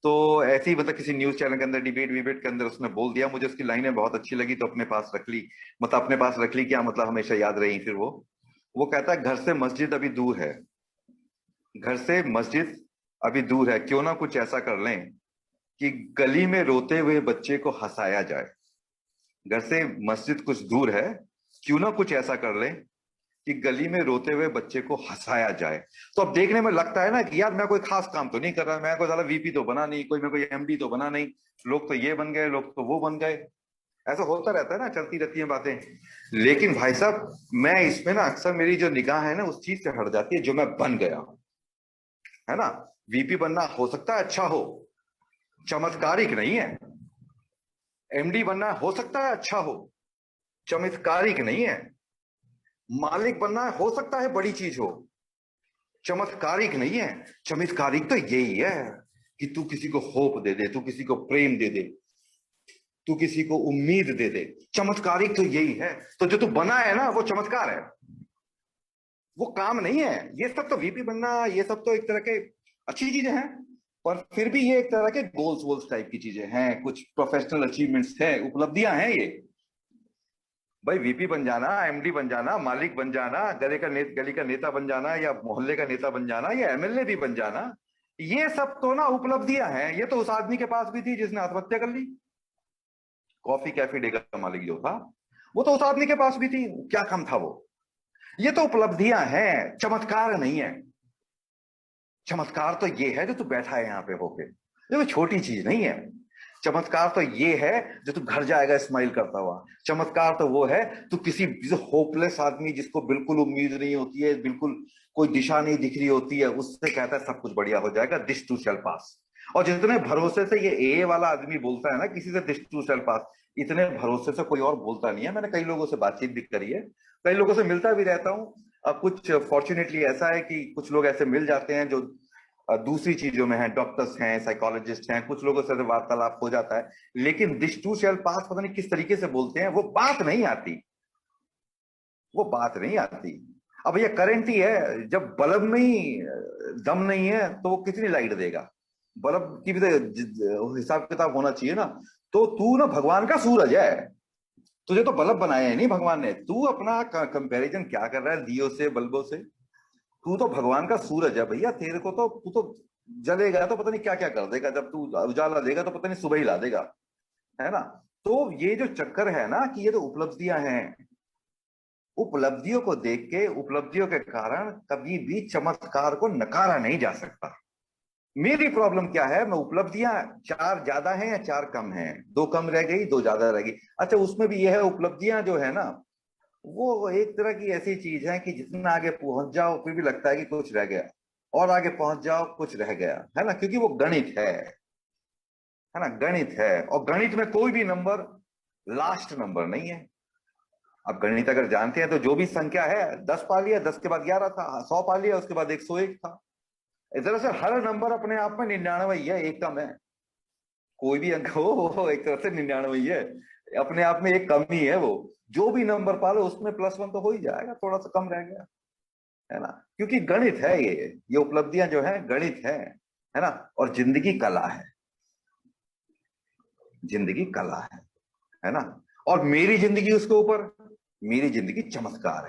तो ऐसे ही मतलब किसी न्यूज चैनल के अंदर डिबेट विबेट के अंदर उसने बोल दिया, मुझे उसकी लाइनें बहुत अच्छी लगी तो अपने पास रख ली। मतलब अपने पास रख ली क्या मतलब, हमेशा याद रही फिर वो कहता है घर से मस्जिद अभी दूर है, घर से मस्जिद अभी दूर है, क्यों ना कुछ ऐसा कर लें कि गली में रोते हुए बच्चे को हंसाया जाए। घर से मस्जिद कुछ दूर है, क्यों ना कुछ ऐसा कर लें कि गली में रोते हुए बच्चे को हंसाया जाए। तो अब देखने में लगता है ना कि यार मैं कोई खास काम तो नहीं कर रहा, मैं कोई ज्यादा वीपी तो बना नहीं, कोई मैं कोई एमडी तो बना नहीं, लोग तो ये बन गए, लोग तो वो बन गए, ऐसा होता रहता है ना, चलती रहती है बातें। लेकिन भाई साहब मैं इसमें ना अक्सर मेरी जो निगाह है ना उस चीज से हट जाती है जो मैं बन गया हूं, है ना। वीपी बनना हो सकता है अच्छा हो, चमत्कारिक नहीं है। एमडी बनना हो सकता है अच्छा हो, चमत्कारिक नहीं है। मालिक बनना हो सकता है बड़ी चीज हो, चमत्कारिक नहीं है। चमत्कारिक तो यही है कि तू किसी को होप दे दे, तू किसी को प्रेम दे दे, तू किसी को उम्मीद दे दे। चमत्कारिक तो यही है। तो जो तू बना है ना वो चमत्कार है, वो काम नहीं है। ये सब तो वीपी बनना, ये सब तो एक तरह के अच्छी चीजें हैं, पर फिर भी ये एक तरह के गोल्स वोल्स टाइप की चीजें हैं, कुछ प्रोफेशनल अचीवमेंट्स हैं, उपलब्धियां हैं ये। भाई वीपी बन जाना, एमडी बन जाना, मालिक बन जाना, गली का नेता बन जाना, या मोहल्ले का नेता बन जाना, या एमएलए भी बन जाना, ये सब तो ना उपलब्धियां हैं। ये तो उस आदमी के पास भी थी जिसने आत्महत्या कर ली, कॉफी कैफे डे का मालिक जो था, वो तो उस आदमी के पास भी थी, क्या काम था वो। ये तो उपलब्धियां हैं, चमत्कार नहीं है। चमत्कार तो ये है जो तू बैठा है यहाँ पे होके, ये कोई छोटी चीज नहीं है। चमत्कार तो ये है जो तू घर जाएगा स्माइल करता हुआ। चमत्कार तो वो है तू किसी होपलेस आदमी जिसको बिल्कुल उम्मीद नहीं होती है, बिल्कुल कोई दिशा नहीं दिख रही होती है, उससे कहता है सब कुछ बढ़िया हो जाएगा, दिस टू शैल पास। और जितने भरोसे से ये ए वाला आदमी बोलता है ना किसी से दिस टू शैल पास, इतने भरोसे से कोई और बोलता नहीं है। मैंने कई लोगों से बातचीत भी करी है, कई लोगों से मिलता भी रहता हूँ। अब कुछ फॉर्चुनेटली ऐसा है कि कुछ लोग ऐसे मिल जाते हैं जो दूसरी चीजों में है, डॉक्टर्स हैं, साइकोलॉजिस्ट हैं, कुछ लोगों से वार्तालाप हो जाता है। लेकिन दिस टू शैल पास पता नहीं किस तरीके से बोलते हैं, वो बात नहीं आती, वो बात नहीं आती। अब ये करंट ही है, जब बल्ब में ही दम नहीं है तो वो कितनी लाइट देगा। बल्ब की भी तो हिसाब किताब होना चाहिए ना। तो तू ना भगवान का सूरज है, तुझे तो बल्ब बनाया है नहीं भगवान ने, तू अपना कंपैरिजन क्या कर रहा है दियो से बल्बों से। तू तो भगवान का सूरज है भैया, तेरे को तो तू तो जलेगा तो पता नहीं क्या क्या कर देगा, जब तू उजाला देगा तो पता नहीं सुबह ही ला देगा, है ना। तो ये जो चक्कर है ना कि ये तो उपलब्धियां हैं, उपलब्धियों को देख के, उपलब्धियों के कारण कभी भी चमत्कार को नकारा नहीं जा सकता। मेरी प्रॉब्लम क्या है, मैं उपलब्धियां चार ज्यादा हैं या चार कम हैं, दो कम रह गई दो ज्यादा रह गई, अच्छा उसमें भी यह है उपलब्धियां जो है ना, वो एक तरह की ऐसी चीज है कि जितना आगे पहुंच जाओ फिर भी लगता है कि कुछ रह गया, और आगे पहुंच जाओ कुछ रह गया, है ना, क्योंकि वो गणित है ना, गणित है। और गणित में कोई भी नंबर लास्ट नंबर नहीं है। अब गणित अगर जानते हैं तो जो भी संख्या है, 10 पा लिया, 10 के बाद 11 था, 100 पा लिया, उसके बाद 101 था, दरअसल हर नंबर अपने आप में 99 ही है, एक कम है। कोई भी अंक हो वो एक तरह से 99 ही है, अपने आप में एक कमी है वो। जो भी नंबर पालो उसमें +1 तो हो ही जाएगा, थोड़ा सा कम रह गया, है ना। क्योंकि गणित है ये उपलब्धियां जो है गणित है ना। और जिंदगी कला है, जिंदगी कला है ना। और मेरी जिंदगी उसके ऊपर, मेरी जिंदगी चमत्कार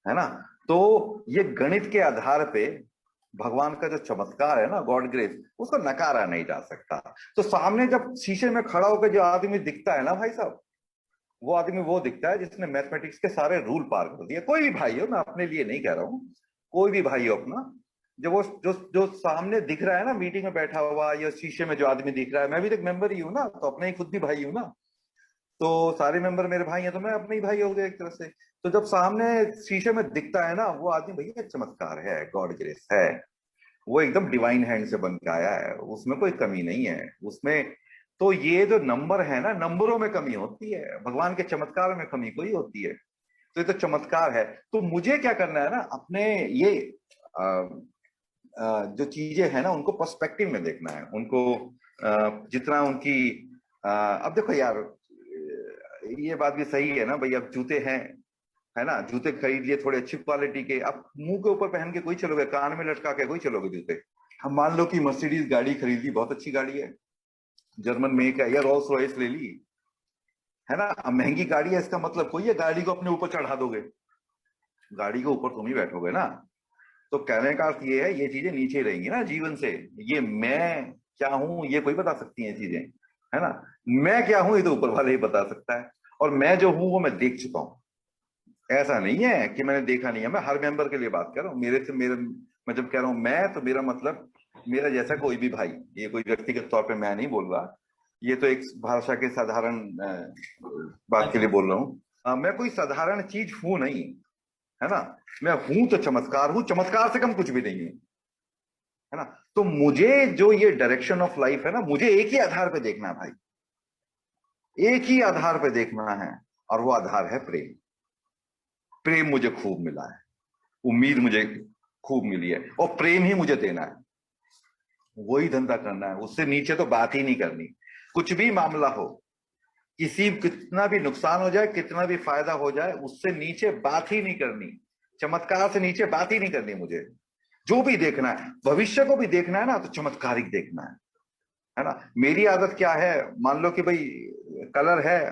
है ना। तो ये गणित के आधार पे भगवान का जो चमत्कार है ना, गॉड ग्रेस, उसको नकारा नहीं जा सकता। तो सामने जब शीशे में खड़ा होकर जो आदमी दिखता है ना भाई साहब, वो आदमी वो दिखता है जिसने मैथमेटिक्स के सारे रूल पार कर दिए। कोई भी भाई हो, मैं अपने लिए नहीं कह रहा हूं, कोई भी भाई हो अपना, जो वो जो जो सामने दिख रहा है ना मीटिंग में बैठा हुआ, या शीशे में जो आदमी दिख रहा है, मैं भी तो एक मेंबर ही हूं ना, तो अपने ही खुद भी भाई हूं ना। तो सारे मेंबर मेरे भाई हैं, तो मैं अपने ही भाई हो गया एक तरह से। तो जब सामने शीशे में दिखता है ना वो आदमी, भैया चमत्कार है, गॉड ग्रेस है, वो एकदम डिवाइन हैंड से बन के आया है, उसमें कोई कमी नहीं है उसमें। तो ये जो नंबर है ना, नंबरों में कमी होती है, भगवान के चमत्कार में कमी कोई होती है। तो ये तो चमत्कार है। तो मुझे क्या करना है ना, अपने ये जो चीजें हैं ना उनको पर्सपेक्टिव में देखना है, उनको जितना उनकी अब देखो यार, ये बात भी सही है ना भाई, अब जूते हैं, है ना, जूते खरीद लिए थोड़े अच्छी क्वालिटी के, अब मुंह के ऊपर पहन के कोई चलोगे, कान में लटका के कोई चलोगे जूते। हम मान लो कि मर्सिडीज गाड़ी खरीद ली, बहुत अच्छी गाड़ी है, जर्मन मेक है, या रोल्स रॉयस ले ली, है ना। अब महंगी गाड़ी है इसका मतलब कोई है गाड़ी को अपने ऊपर चढ़ा दोगे, गाड़ी के ऊपर तुम ही बैठोगे ना। तो कहने का अर्थ ये है, ये चीजें नीचे रहेंगी ना जीवन से। ये मैं क्या हूं ये कोई बता सकती है चीजें, है ना। मैं क्या हूं ये तो ऊपर वाले ही बता सकता है। और मैं जो हूं वो मैं देख चुका हूं, ऐसा नहीं है कि मैंने देखा नहीं है। मैं हर मेंबर के लिए बात कर रहा हूँ, मेरे से मेरे, मैं जब कह रहा हूं मैं, तो मेरा मतलब मेरा जैसा कोई भी भाई, ये कोई व्यक्तिगत तौर पे मैं नहीं बोल रहा, ये तो एक भाषा के साधारण बात के लिए बोल रहा हूँ। मैं कोई साधारण चीज हूं नहीं, है ना। मैं हूं तो चमत्कार हूं, चमत्कार से कम कुछ भी नहीं हूं, है ना। तो मुझे जो ये डायरेक्शन ऑफ लाइफ है ना, मुझे एक ही आधार पे देखना है भाई, एक ही आधार पे देखना है, और वो आधार है प्रेम। प्रेम मुझे खूब मिला है, उम्मीद मुझे खूब मिली है, और प्रेम ही मुझे देना है, वही धंधा करना है, उससे नीचे तो बात ही नहीं करनी। कुछ भी मामला हो, किसी कितना भी नुकसान हो जाए, कितना भी फायदा हो जाए, उससे नीचे बात ही नहीं करनी, चमत्कार से नीचे बात ही नहीं करनी मुझे। जो भी देखना है, भविष्य को भी देखना है ना, तो चमत्कारिक देखना है ना। मेरी आदत क्या है, मान लो कि भाई कलर है,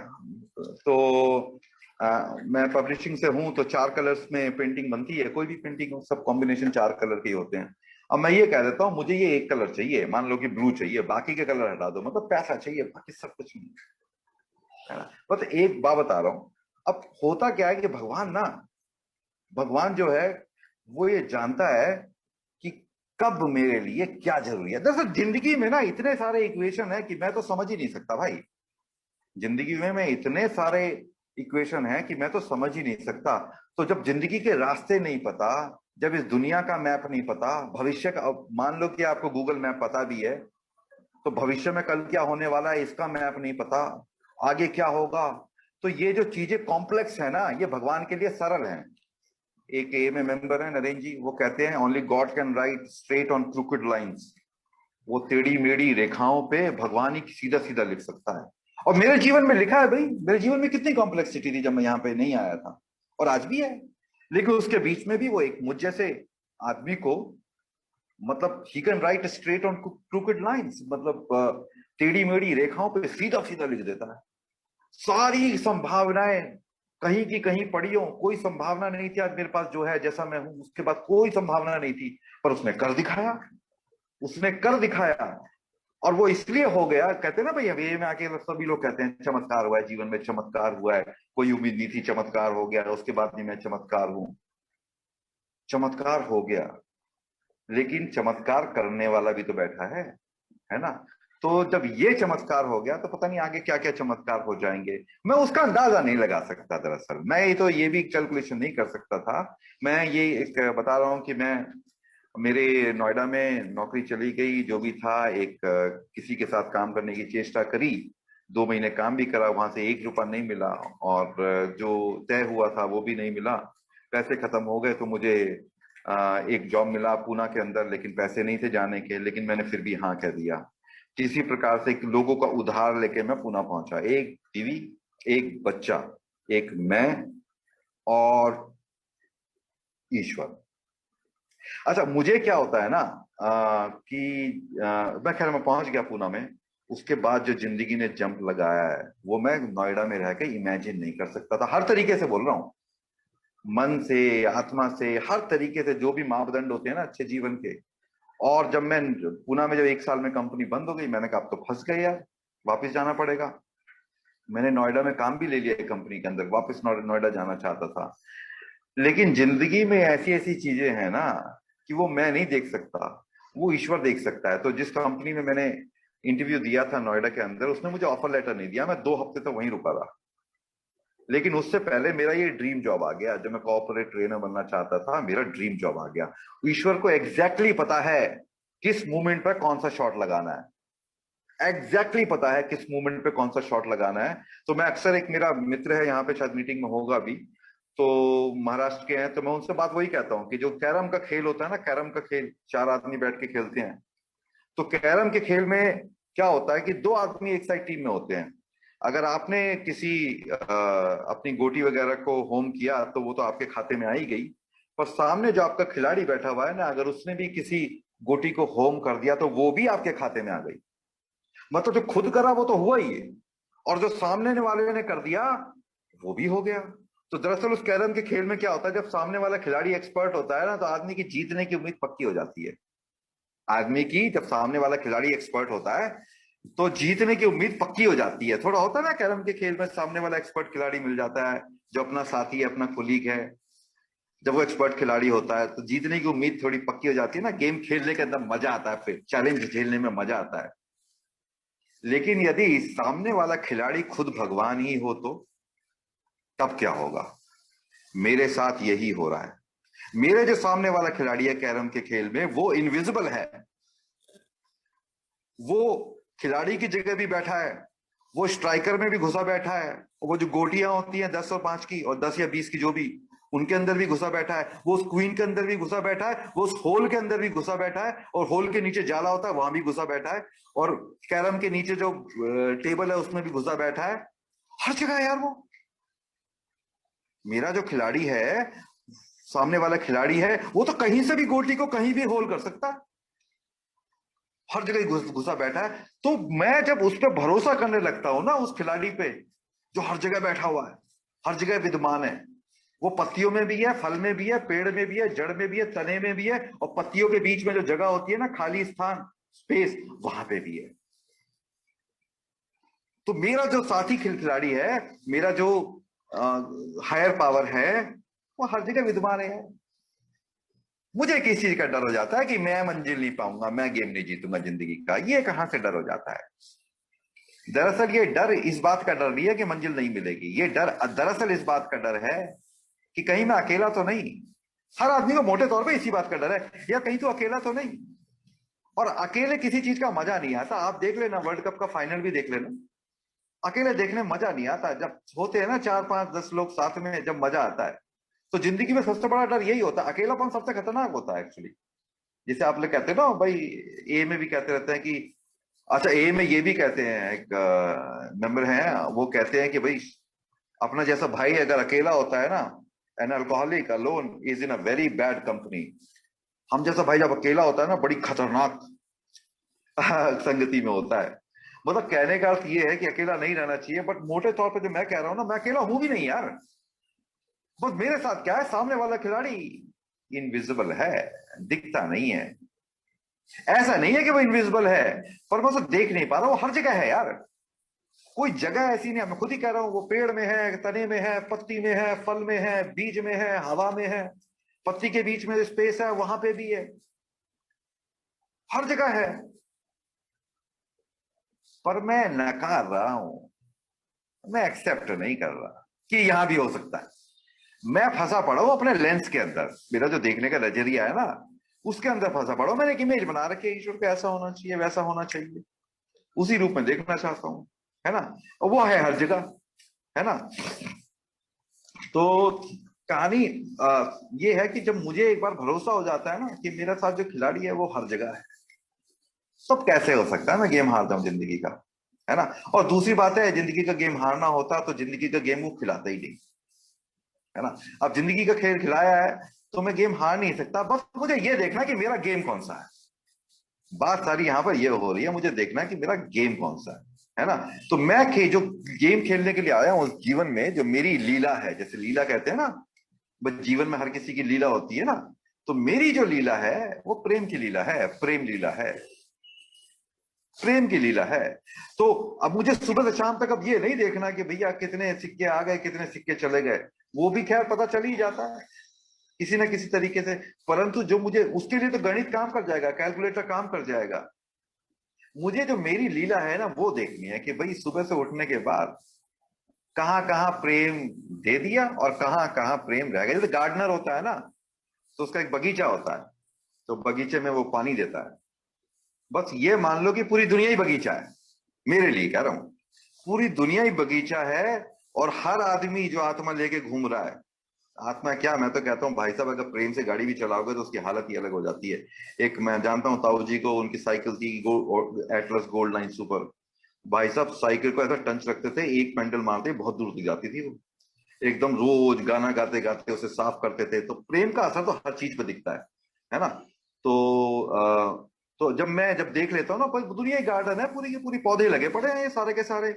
तो मैं पब्लिशिंग से हूं, तो 4 कलर्स में पेंटिंग बनती है, कोई भी पेंटिंग हो, सब कॉम्बिनेशन 4 कलर के होते हैं। अब मैं ये कह देता हूं मुझे ये एक कलर चाहिए, मान लो कि ब्लू चाहिए, बाकी के कलर हटा दो, मतलब पैसा चाहिए, बाकी सब कुछ नहीं, है ना। बस एक बात बता रहा हूं, अब होता क्या है कि भगवान ना, भगवान जो है वो ये जानता है कि कब मेरे लिए क्या जरूरी है। दरअसल जिंदगी में ना इतने सारे इक्वेशन है कि मैं तो समझ ही नहीं सकता भाई, जिंदगी में मैं इतने सारे इक्वेशन है कि मैं तो समझ ही नहीं सकता। तो जब जिंदगी के रास्ते नहीं पता, जब इस दुनिया का मैप नहीं पता, भविष्य का, अब मान लो कि आपको गूगल मैप पता भी है, तो भविष्य में कल क्या होने वाला है इसका मैप नहीं पता, आगे क्या होगा। तो ये जो चीजें कॉम्प्लेक्स है ना, ये भगवान के लिए सरल है। एक ए में मेंबर है नरेंद्र जी, वो कहते हैं only God can write straight on crooked lines. वो टेढ़ी मेढ़ी रेखाओं पे भगवान ही सीधा सीधा लिख सकता है। और मेरे जीवन में लिखा है भाई, मेरे जीवन में कितनी कॉम्प्लेक्सिटी थी जब मैं यहाँ पे नहीं आया था, और आज भी है। लेकिन उसके बीच में भी वो एक मुझ जैसे आदमी को, मतलब he can write straight on crooked lines, मतलब टेढ़ी मेढ़ी रेखाओं पे सीधा सीधा लिख देता है। सारी संभावनाएं कहीं की कहीं पड़ी हो, कोई संभावना नहीं थी आज मेरे पास जो है, जैसा मैं हूं उसके बाद कोई संभावना नहीं थी, पर उसने कर दिखाया, उसने कर दिखाया। और वो इसलिए हो गया, कहते हैं ना भाई, अभी में आके सभी लोग कहते हैं चमत्कार हुआ है जीवन में, चमत्कार हुआ है, कोई उम्मीद नहीं थी, चमत्कार हो गया, उसके बाद नहीं मैं चमत्कार हूं। चमत्कार हो गया, लेकिन चमत्कार करने वाला भी तो बैठा है ना। तो जब ये चमत्कार हो गया, तो पता नहीं आगे क्या क्या चमत्कार हो जाएंगे, मैं उसका अंदाजा नहीं लगा सकता। दरअसल मैं ये तो ये भी कैलकुलेशन नहीं कर सकता था। मैं ये एक बता रहा हूं कि मैं, मेरे नोएडा में नौकरी चली गई, जो भी था, एक किसी के साथ काम करने की चेष्टा करी, 2 महीने काम भी करा, वहां से 1 रुपया नहीं मिला, और जो तय हुआ था वो भी नहीं मिला, पैसे खत्म हो गए, तो मुझे एक जॉब मिला पूना के अंदर, लेकिन पैसे नहीं थे जाने के, लेकिन मैंने फिर भी हाँ कह दिया। किसी प्रकार से लोगों का उधार लेके मैं पूना पहुंचा। एक बीवी, एक बच्चा, एक मैं और ईश्वर। अच्छा, मुझे क्या होता है ना मैं खैर मैं पहुंच गया पूना में। उसके बाद जो जिंदगी ने जंप लगाया है वो मैं नोएडा में रह के इमेजिन नहीं कर सकता था। हर तरीके से बोल रहा हूँ, मन से, आत्मा से, हर तरीके से, जो भी मापदंड होते हैं ना अच्छे जीवन के। और जब मैं पूना में, जब 1 साल में कंपनी बंद हो गई, मैंने कहा अब तो फंस गए यार, वापस जाना पड़ेगा। मैंने नोएडा में काम भी ले लिया कंपनी के अंदर, वापस नोएडा जाना चाहता था। लेकिन जिंदगी में ऐसी ऐसी चीजें हैं ना कि वो मैं नहीं देख सकता, वो ईश्वर देख सकता है। तो जिस कंपनी में मैंने इंटरव्यू दिया था नोएडा के अंदर, उसने मुझे ऑफर लेटर नहीं दिया। मैं 2 हफ्ते तक वहीं रुका रहा। लेकिन उससे पहले मेरा ये ड्रीम जॉब आ गया। जब मैं कॉर्पोरेट ट्रेनर बनना चाहता था, मेरा ड्रीम जॉब आ गया। ईश्वर को एग्जैक्टली पता है किस मूवमेंट पर कौन सा शॉट लगाना है। एग्जैक्टली पता है किस मूवमेंट पे कौन सा शॉट लगाना है। तो मैं अक्सर, एक मेरा मित्र है यहाँ पे, शायद मीटिंग में होगा भी, तो महाराष्ट्र के हैं, तो मैं उनसे बात वही कहता हूँ कि जो कैरम का खेल होता है ना, कैरम का खेल 4 आदमी बैठ के खेलते हैं। तो कैरम के खेल में क्या होता है कि 2 आदमी एक साइड टीम में होते हैं। अगर आपने किसी अपनी गोटी वगैरह को होम किया तो वो तो आपके खाते में आ ही गई। पर सामने जो आपका खिलाड़ी बैठा हुआ है ना, अगर उसने भी किसी गोटी को होम कर दिया तो वो भी आपके खाते में आ गई। मतलब जो खुद करा वो तो हुआ ही है, और जो सामने वाले ने कर दिया वो भी हो गया। तो दरअसल उस कैरम के खेल में क्या होता है, जब सामने वाला खिलाड़ी एक्सपर्ट होता है ना, तो आदमी की जीतने की उम्मीद पक्की हो जाती है। आदमी की, जब सामने वाला खिलाड़ी एक्सपर्ट होता है तो जीतने की उम्मीद पक्की हो जाती है। थोड़ा होता है ना कैरम के खेल में, सामने वाला एक्सपर्ट खिलाड़ी मिल जाता है जो अपना साथी है, अपना कुलीग है। जब वो एक्सपर्ट खिलाड़ी होता है तो जीतने की उम्मीद थोड़ी पक्की हो जाती है ना, गेम खेलने के अंदर मजा आता है, फिर चैलेंज झेलने में मजा आता है। लेकिन यदि सामने वाला खिलाड़ी खुद भगवान ही हो तो तब क्या होगा? मेरे साथ यही हो रहा है। मेरे जो सामने वाला खिलाड़ी है कैरम के खेल में, वो इनविजिबल है। वो खिलाड़ी की जगह भी बैठा है, वो स्ट्राइकर में भी घुसा बैठा है, वो जो गोटियां होती हैं 10 और 5 की, और 10 या 20 की जो भी, उनके अंदर भी घुसा बैठा है। वो उस क्वीन के अंदर भी घुसा बैठा है, वो उस होल के अंदर भी घुसा बैठा है, और होल के नीचे जाला होता है वहां भी घुसा बैठा है, और कैरम के नीचे जो टेबल है उसमें भी घुसा बैठा है। हर जगह है यार वो। मेरा जो खिलाड़ी है, सामने वाला खिलाड़ी है, वो तो कहीं से भी गोटी को कहीं भी होल कर सकता है। हर जगह घुसा बैठा है। तो मैं जब उस पर भरोसा करने लगता हूं ना, उस खिलाड़ी पे जो हर जगह बैठा हुआ है, हर जगह विद्यमान है, वो पत्तियों में भी है, फल में भी है, पेड़ में भी है, जड़ में भी है, तने में भी है, और पत्तियों के बीच में जो जगह होती है ना, खाली स्थान, स्पेस, वहां पे भी है। तो मेरा जो साथी खिलाड़ी है, मेरा जो हायर पावर है, वो हर जगह विद्यमान है। मुझे किस चीज का डर हो जाता है कि मैं मंजिल नहीं पाऊंगा, मैं गेम नहीं जीतूंगा जिंदगी का, ये कहां से डर हो जाता है? दरअसल ये डर इस बात का डर नहीं है कि मंजिल नहीं मिलेगी। ये डर दरअसल इस बात का डर है कि कहीं मैं अकेला तो नहीं। हर आदमी को मोटे तौर पे इसी बात का डर है, या कहीं तो अकेला तो नहीं। और अकेले किसी चीज का मजा नहीं आता। आप देख लेना, वर्ल्ड कप का फाइनल भी देख लेना, अकेले देखने में मजा नहीं आता। जब होते हैं ना 4 5 10 लोग साथ में, जब मजा आता है। तो जिंदगी में सबसे बड़ा डर यही होता है, अकेलापन सबसे खतरनाक होता है एक्चुअली। जैसे आप लोग कहते हैं ना भाई, ए में भी कहते रहते हैं कि, अच्छा ए में ये भी कहते हैं, एक मेंबर हैं, वो कहते हैं कि भाई अपना जैसा भाई अगर अकेला होता है ना, an alcoholic alone is in a very bad company. हम जैसा भाई जब अकेला होता है ना, बड़ी खतरनाक संगति में होता है। मतलब कहने का अर्थ ये है कि अकेला नहीं रहना चाहिए, बट मोटे तौर पे जो मैं कह रहा हूं ना, मैं अकेला हूं भी नहीं यार। बस मेरे साथ क्या है, सामने वाला खिलाड़ी इनविजिबल है, दिखता नहीं है। ऐसा नहीं है कि वो इनविजिबल है, पर मैं उसे देख नहीं पा रहा, वो हर जगह है यार। कोई जगह ऐसी नहीं, मैं खुद ही कह रहा हूं, वो पेड़ में है, तने में है, पत्ती में है, फल में है, बीज में है, हवा में है, पत्ती के बीच में स्पेस है वहां पे भी है, हर जगह है। पर मैं नकार रहा हूं, मैं एक्सेप्ट नहीं कर रहा कि यहां भी हो सकता है। मैं फंसा पड़ा हूं अपने लेंस के अंदर, मेरा जो देखने का नजरिया है ना, उसके अंदर फंसा पड़ा हूं। मैंने एक इमेज बना रखी है, ईश्वर को ऐसा होना चाहिए, वैसा होना चाहिए, उसी रूप में देखना चाहता हूं, है ना? और वो है हर जगह, है ना? तो कहानी ये है कि जब मुझे एक बार भरोसा हो जाता है ना कि मेरे साथ जो खिलाड़ी है वो हर जगह है, तब कैसे हो सकता है मैं गेम हार जाऊं जिंदगी का, है ना। और दूसरी बात है, जिंदगी का गेम हारना होता तो जिंदगी का गेम वो खिलाता ही नहीं, है ना। अब जिंदगी का खेल खिलाया है तो मैं गेम हार नहीं सकता, बस मुझे ये देखना कि मेरा गेम कौन सा है। बात सारी यहां पर ये हो रही है, मुझे देखना है कि मेरा गेम कौन सा है ना। तो मैं जो गेम खेलने के लिए आया हूँ उस जीवन में, जो मेरी लीला है, जैसे लीला कहते हैं ना, बस जीवन में हर किसी की लीला होती है ना, तो मेरी जो लीला है वो प्रेम की लीला है, प्रेम लीला है, प्रेम की लीला है। तो अब मुझे सुबह से शाम तक अब ये नहीं देखना कि भैया कितने सिक्के आ गए कितने सिक्के चले गए, वो भी खैर पता चल ही जाता है किसी ना किसी तरीके से। परंतु जो मुझे उसके लिए तो गणित काम कर जाएगा, कैलकुलेटर काम कर जाएगा। मुझे जो मेरी लीला है ना वो देखनी है कि भाई सुबह से उठने के बाद कहाँ कहाँ प्रेम दे दिया और कहाँ कहाँ प्रेम रह गया। जैसे गार्डनर होता है ना, तो उसका एक बगीचा होता है, तो बगीचे में वो पानी देता है। बस ये मान लो कि पूरी दुनिया ही बगीचा है, मेरे लिए कह रहा हूं, पूरी दुनिया ही बगीचा है। और हर आदमी जो आत्मा लेके घूम रहा है, आत्मा क्या, मैं तो कहता हूँ भाई साहब, अगर प्रेम से गाड़ी भी चलाओगे तो उसकी हालत ही अलग हो जाती है। एक मैं जानता हूँ ताऊ जी को, उनकी साइकिल थी एटलस गोल्ड लाइन सुपर। भाई साहब साइकिल को ऐसा टंच रखते थे, एक पेंडल मारते ही बहुत दूर तक जाती थी वो। एकदम रोज गाना गाते गाते उसे साफ करते थे। तो प्रेम का असर तो हर चीज पे दिखता है ना। तो तो जब देख लेता हूँ ना, भाई दुनिया ही गार्डन है, पूरी की पूरी पौधे लगे पड़े हैं ये सारे के सारे।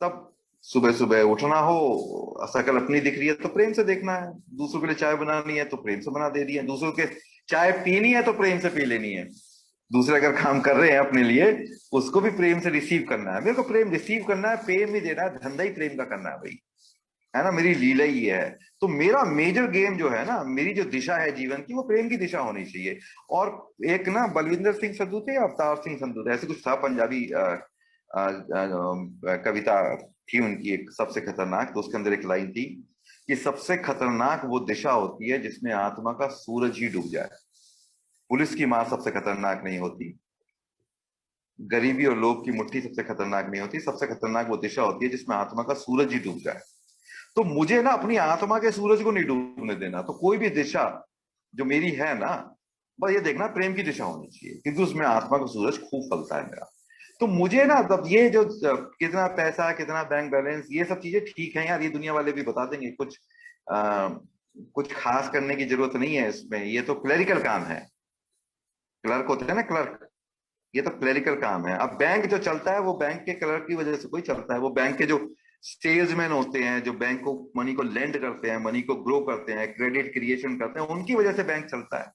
तब सुबह सुबह उठना हो, शकल अपनी दिख रही है तो प्रेम से देखना है, दूसरों के लिए चाय बनानी है तो प्रेम से बना दे रही है, दूसरों के चाय पीनी है तो प्रेम से पी लेनी है। दूसरे अगर काम कर रहे हैं अपने लिए, उसको भी प्रेम से रिसीव करना है। मेरे को प्रेम रिसीव करना है, प्रेम नहीं देना है, धंधा ही प्रेम का करना है भाई, है ना। मेरी लीला ही ये है। तो मेरा मेजर गेम जो है ना, मेरी जो दिशा है जीवन की, वो प्रेम की दिशा होनी चाहिए। और एक ना बलविंदर सिंह संधू थे या अवतार सिंह संधू थे, ऐसे कुछ था, पंजाबी कविता थी उनकी, एक सबसे खतरनाक, तो उसके अंदर एक लाइन थी कि सबसे खतरनाक वो दिशा होती है जिसमें आत्मा का सूरज ही डूब जाए। पुलिस की मार सबसे खतरनाक नहीं होती, गरीबी और लोभ की मुट्ठी सबसे खतरनाक नहीं होती, सबसे खतरनाक वो दिशा होती है जिसमें आत्मा का सूरज ही डूब जाए। तो मुझे ना अपनी आत्मा के सूरज को नहीं डूबने देना। तो कोई भी दिशा जो मेरी है ना, बस ये देखना प्रेम की दिशा होनी चाहिए, क्योंकि उसमें आत्मा का सूरज खूब फलता है मेरा। तो मुझे ना तब ये जो कितना पैसा कितना बैंक बैलेंस ये सब चीजें ठीक है यार, ये दुनिया वाले भी बता देंगे, आ, कुछ खास करने की जरूरत नहीं है इसमें, ये तो क्लरिकल काम है। क्लर्क होते हैं ना, क्लर्क, ये तो क्लरिकल काम है। अब बैंक जो चलता है वो बैंक के क्लर्क की वजह से कोई चलता है, वो बैंक के जो सेल्समैन होते हैं, जो बैंक को मनी को लेंड करते हैं, मनी को ग्रो करते हैं, क्रेडिट क्रिएशन करते हैं, उनकी वजह से बैंक चलता है।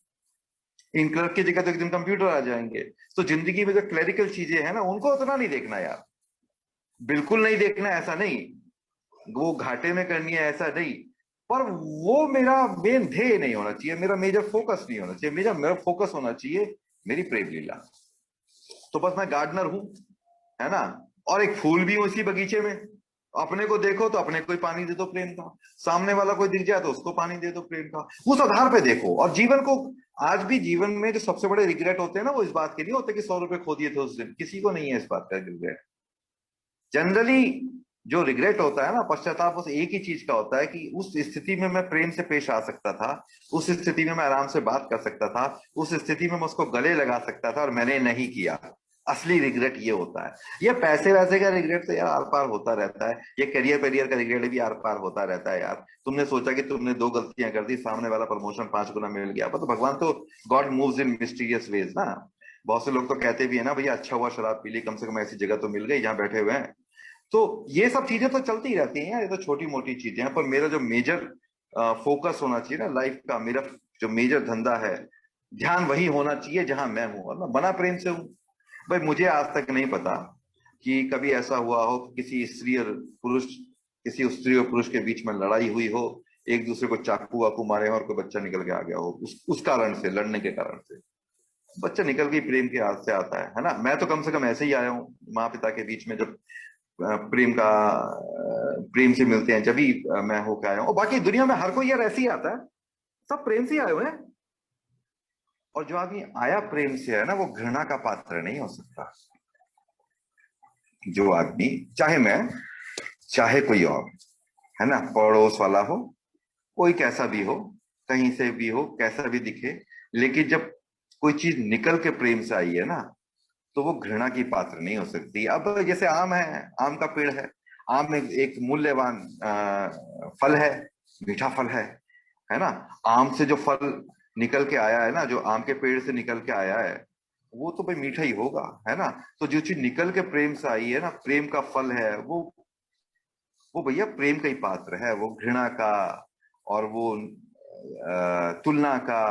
इन क्लर्क की जगह तो एक दिन कंप्यूटर आ जाएंगे। तो जिंदगी में जो क्लरिकल चीजें हैं ना, उनको उतना नहीं देखना यार, बिल्कुल नहीं देखना, ऐसा नहीं वो घाटे में करनी है ऐसा नहीं। पर वो मेरा मेन ध्येय नहीं होना चाहिए, मेरा मेजर फोकस नहीं होना चाहिए, मेरा फोकस होना चाहिए मेरी प्रेम लीला। तो बस मैं गार्डनर हूं, है ना, और एक फूल भी हूं इसी बगीचे में। अपने को देखो तो अपने को ही पानी दे दो प्रेम का, सामने वाला कोई दिख जाए तो उसको पानी दे दो प्रेम का, उस आधार पे देखो। और जीवन को, आज भी जीवन में जो सबसे बड़े रिग्रेट होते हैं ना, वो इस बात के नहीं होते कि 100 रुपए खो दिए थे उस दिन, किसी को नहीं है इस बात का रिग्रेट। जनरली जो रिग्रेट होता है ना, पश्चाताप, उस एक ही चीज का होता है कि उस स्थिति में मैं प्रेम से पेश आ सकता था, उस स्थिति में मैं आराम से बात कर सकता था, उस स्थिति में मैं उसको गले लगा सकता था, और मैंने नहीं किया। असली रिग्रेट ये होता है। ये पैसे वैसे का रिग्रेट तो यार आर पार होता रहता है, ये करियर पेरियर का रिग्रेट भी आर पार होता रहता है यार। तुमने सोचा कि तुमने दो गलतियां कर दी, सामने वाला प्रमोशन 5 गुना मिल गया, पर तो भगवान तो, God moves in mysterious ways ना। बहुत से लोग तो कहते भी है ना, भैया अच्छा हुआ शराब पी ली, कम से कम ऐसी जगह तो मिल गई जहां बैठे हुए हैं। तो ये सब चीजें तो चलती रहती हैं, ये तो छोटी मोटी चीजें हैं। पर मेरा जो मेजर फोकस होना चाहिए ना लाइफ का, मेरा जो मेजर धंधा है, ध्यान वही होना चाहिए जहां मैं हूं, और मैं बना प्रेम से हूं। भाई मुझे आज तक नहीं पता कि कभी ऐसा हुआ हो कि किसी स्त्री और पुरुष, किसी स्त्री और पुरुष के बीच में लड़ाई हुई हो, एक दूसरे को चाकू वाकू मारे हो और कोई बच्चा निकल के आ गया हो, उस कारण से, लड़ने के कारण से बच्चा निकल के प्रेम के हाथ से आता है ना। मैं तो कम से कम ऐसे ही आया हूँ माँ पिता के बीच में, जब प्रेम से मिलते हैं, जब भी मैं होकर आया हूँ। और बाकी दुनिया में हर कोई यार ऐसे ही आता है, सब प्रेम से ही आए हुए हैं। और जो आदमी आया प्रेम से है ना, वो घृणा का पात्र नहीं हो सकता। जो आदमी, चाहे मैं, चाहे कोई और, है ना, पड़ोस वाला हो, कोई कैसा भी हो, कहीं से भी हो, कैसा भी दिखे, लेकिन जब कोई चीज निकल के प्रेम से आई है ना, तो वो घृणा की पात्र नहीं हो सकती। अब जैसे आम है, आम का पेड़ है, आम एक मूल्यवान फल है, मीठा फल है ना। आम से जो फल निकल के आया है ना, जो आम के पेड़ से निकल के आया है, वो तो भाई मीठा ही होगा, है ना। तो जो चीज निकल के प्रेम से आई है ना, प्रेम का फल है वो भैया प्रेम का ही पात्र है। वो घृणा का और वो तुलना का,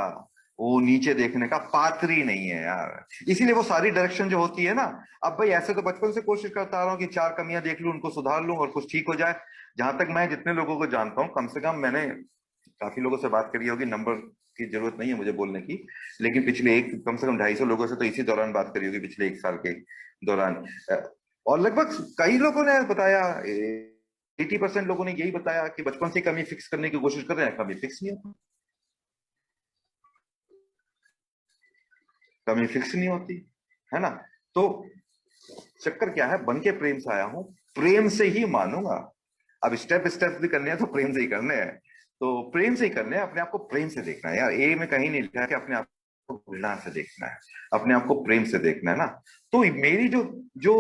वो नीचे देखने का पात्र ही नहीं है यार। इसीलिए वो सारी डायरेक्शन जो होती है ना, अब भाई ऐसे तो बचपन से कोशिश करता आ रहा हूँ कि चार कमियां देख लूं, उनको सुधार लूं और कुछ ठीक हो जाए। जहां तक मैं जितने लोगों को जानता हूँ, कम से कम मैंने काफी लोगों से बात करी होगी, नंबर की जरूरत नहीं है मुझे बोलने की, लेकिन पिछले एक कम से कम 250 लोगों से तो इसी दौरान बात करी होगी, पिछले एक साल के दौरान। और लगभग कई लोगों ने बताया, 80% लोगों ने यही बताया कि बचपन से कमी फिक्स करने की कोशिश कर रहे हैं, कमी फिक्स नहीं होती, कमी फिक्स नहीं होती, है ना। तो चक्कर क्या है, बन के प्रेम से आया हूं, प्रेम से ही मानूंगा। अब स्टेप स्टेप भी करने हैं तो प्रेम से ही करने हैं, तो प्रेम से ही करने हैं। अपने आप को प्रेम से देखना है यार, ए में कहीं नहीं लिखा है कि अपने आप को घृणा से देखना है, अपने आप को प्रेम से देखना है ना। तो मेरी जो जो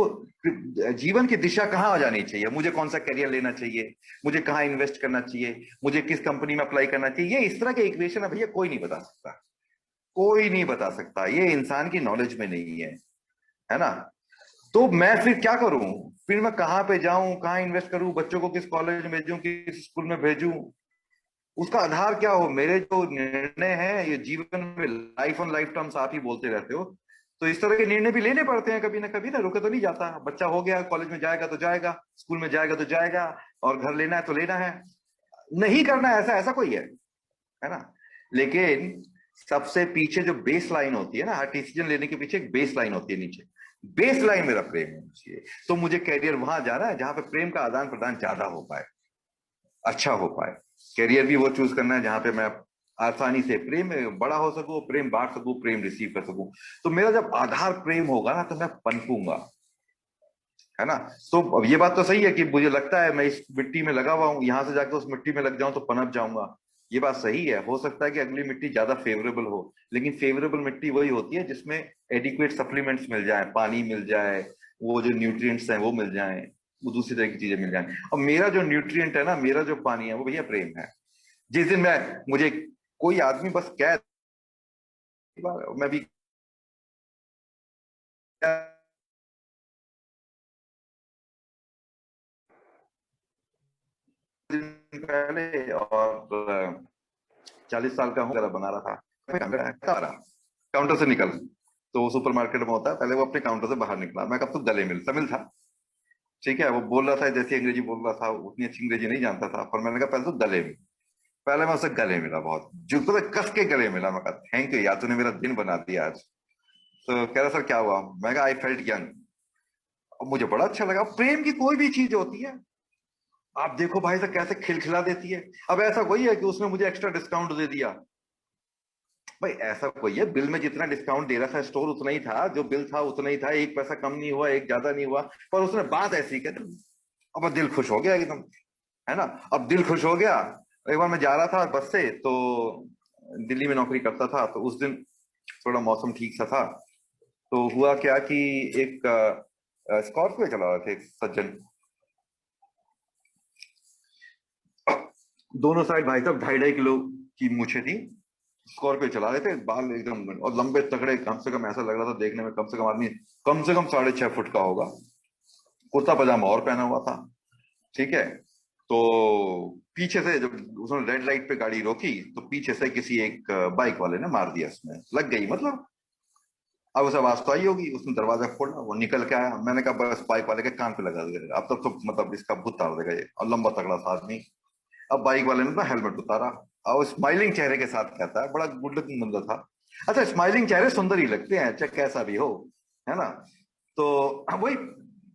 जीवन की दिशा कहाँ आ जानी चाहिए, मुझे कौन सा करियर लेना चाहिए, मुझे कहाँ इन्वेस्ट करना चाहिए, मुझे किस कंपनी में अप्लाई करना चाहिए, ये इस तरह के इक्वेशन है भैया कोई नहीं बता सकता, कोई नहीं बता सकता, ये इंसान की नॉलेज में नहीं है ना। तो मैं फिर क्या करूं, फिर मैं कहाँ पे जाऊं, कहाँ इन्वेस्ट करूं, बच्चों को किस कॉलेज में भेजूं, किस स्कूल में भेजूं, उसका आधार क्या हो। मेरे जो निर्णय है ये जीवन में, लाइफ ऑन लाइफ टर्म्स आप ही बोलते रहते हो, तो इस तरह के निर्णय भी लेने पड़ते हैं कभी ना कभी ना, रुके तो नहीं जाता। बच्चा हो गया, कॉलेज में जाएगा तो जाएगा, स्कूल में जाएगा तो जाएगा, और घर लेना है तो लेना है, नहीं करना है ऐसा ऐसा कोई है ना। लेकिन सबसे पीछे जो बेस लाइन होती है ना, हर डिसीजन लेने के पीछे एक बेस लाइन होती है नीचे, बेस लाइन मेरा प्रेम होना चाहिए। तो मुझे कैरियर वहां जाना है जहां पे प्रेम का आदान प्रदान ज्यादा हो पाए, अच्छा हो पाए। कैरियर भी वो चूज करना है जहां पे मैं आसानी से प्रेम में बड़ा हो सकूं, प्रेम बांट सकूं, प्रेम रिसीव कर सकूं। तो मेरा जब आधार प्रेम होगा ना, तो मैं पनपूंगा, है ना। तो अब ये बात तो सही है कि मुझे लगता है मैं इस मिट्टी में लगा हुआ हूं, यहां से जाकर उस मिट्टी में लग जाऊं तो पनप जाऊंगा। ये बात सही है, हो सकता है कि अगली मिट्टी ज्यादा फेवरेबल हो, लेकिन फेवरेबल मिट्टी वही होती है जिसमें एडिक्वेट सप्लीमेंट्स मिल जाए, पानी मिल जाए, वो जो न्यूट्रिएंट्स हैं वो मिल जाए, वो दूसरी तरह की चीजें मिल जाए। और मेरा जो न्यूट्रिएंट है ना, मेरा जो पानी है, वो भैया प्रेम है। जिस दिन मैं, मुझे कोई आदमी बस कह, मैं भी दिन पहले, और 40 साल का हूँ, जरा बना रहा था, काउंटर से निकल, तो वो सुपरमार्केट में होता है, पहले वो अपने काउंटर से बाहर निकला, मैं कब तक गले मिल, तमिल था, ठीक है। वो बोल रहा था जैसे अंग्रेजी बोल रहा था, उतनी अच्छी अंग्रेजी नहीं जानता था, पर मैंने कहा पहले तो गले मिल। पहले मैं उससे गले मिला, बहुत जुटो से कस के गले मिला, मैं कहा थैंक यू यार, तूने मेरा दिन बना दिया आज। तो कह रहा सर क्या हुआ, मैं कहा आई फेल्ट यंग। और मुझे बड़ा अच्छा लगा, प्रेम की कोई भी चीज होती है, आप देखो भाई साहब कैसे खिलखिला देती है। अब ऐसा कोई है कि उसने मुझे एक्स्ट्रा डिस्काउंट दे दिया, भाई ऐसा कोई है, बिल में जितना डिस्काउंट दे रहा था स्टोर उतना ही था, जो बिल था उतना ही था, एक पैसा कम नहीं हुआ, एक ज्यादा नहीं हुआ, पर उसने बात ऐसी कहते, अब दिल खुश हो गया एकदम, है ना। अब दिल खुश हो गया। एक बार मैं जा रहा था बस से, तो दिल्ली में नौकरी करता था, तो उस दिन थोड़ा मौसम ठीक सा था, तो हुआ क्या कि एक स्कॉर्पियो चला रहे थे एक सज्जन, दोनों साइड भाई साहब 2.5-2.5 किलो की मूछें थी, स्कॉर्पियो चला रहे थे, बाल एकदम और लंबे तगड़े, कम से कम ऐसा लग रहा था देखने में, कम से कम आदमी कम से कम 6.5 फुट का होगा, कुर्ता पजामा और पहना हुआ था, ठीक है। तो पीछे से जब उसने रेड लाइट पे गाड़ी रोकी, तो पीछे से किसी एक बाइक वाले ने मार दिया, उसमें लग गई मतलब। अब उसे आवाज तो आई होगी, उसने दरवाजा खोला, वो निकल के आया, मैंने कहा बस बाइक वाले के कान पे लगा दिया, अब तक तो मतलब इसका भूत उतार देगा ये, और लंबा तगड़ा था आदमी। अब बाइक वाले ने तो हेलमेट उतारा, और स्माइलिंग चेहरे के साथ कहता है, बड़ा गुड लुकिंग बंदा था। अच्छा, स्माइलिंग चेहरे सुंदर ही लगते हैं चाहे कैसा भी हो, है ना। तो वही,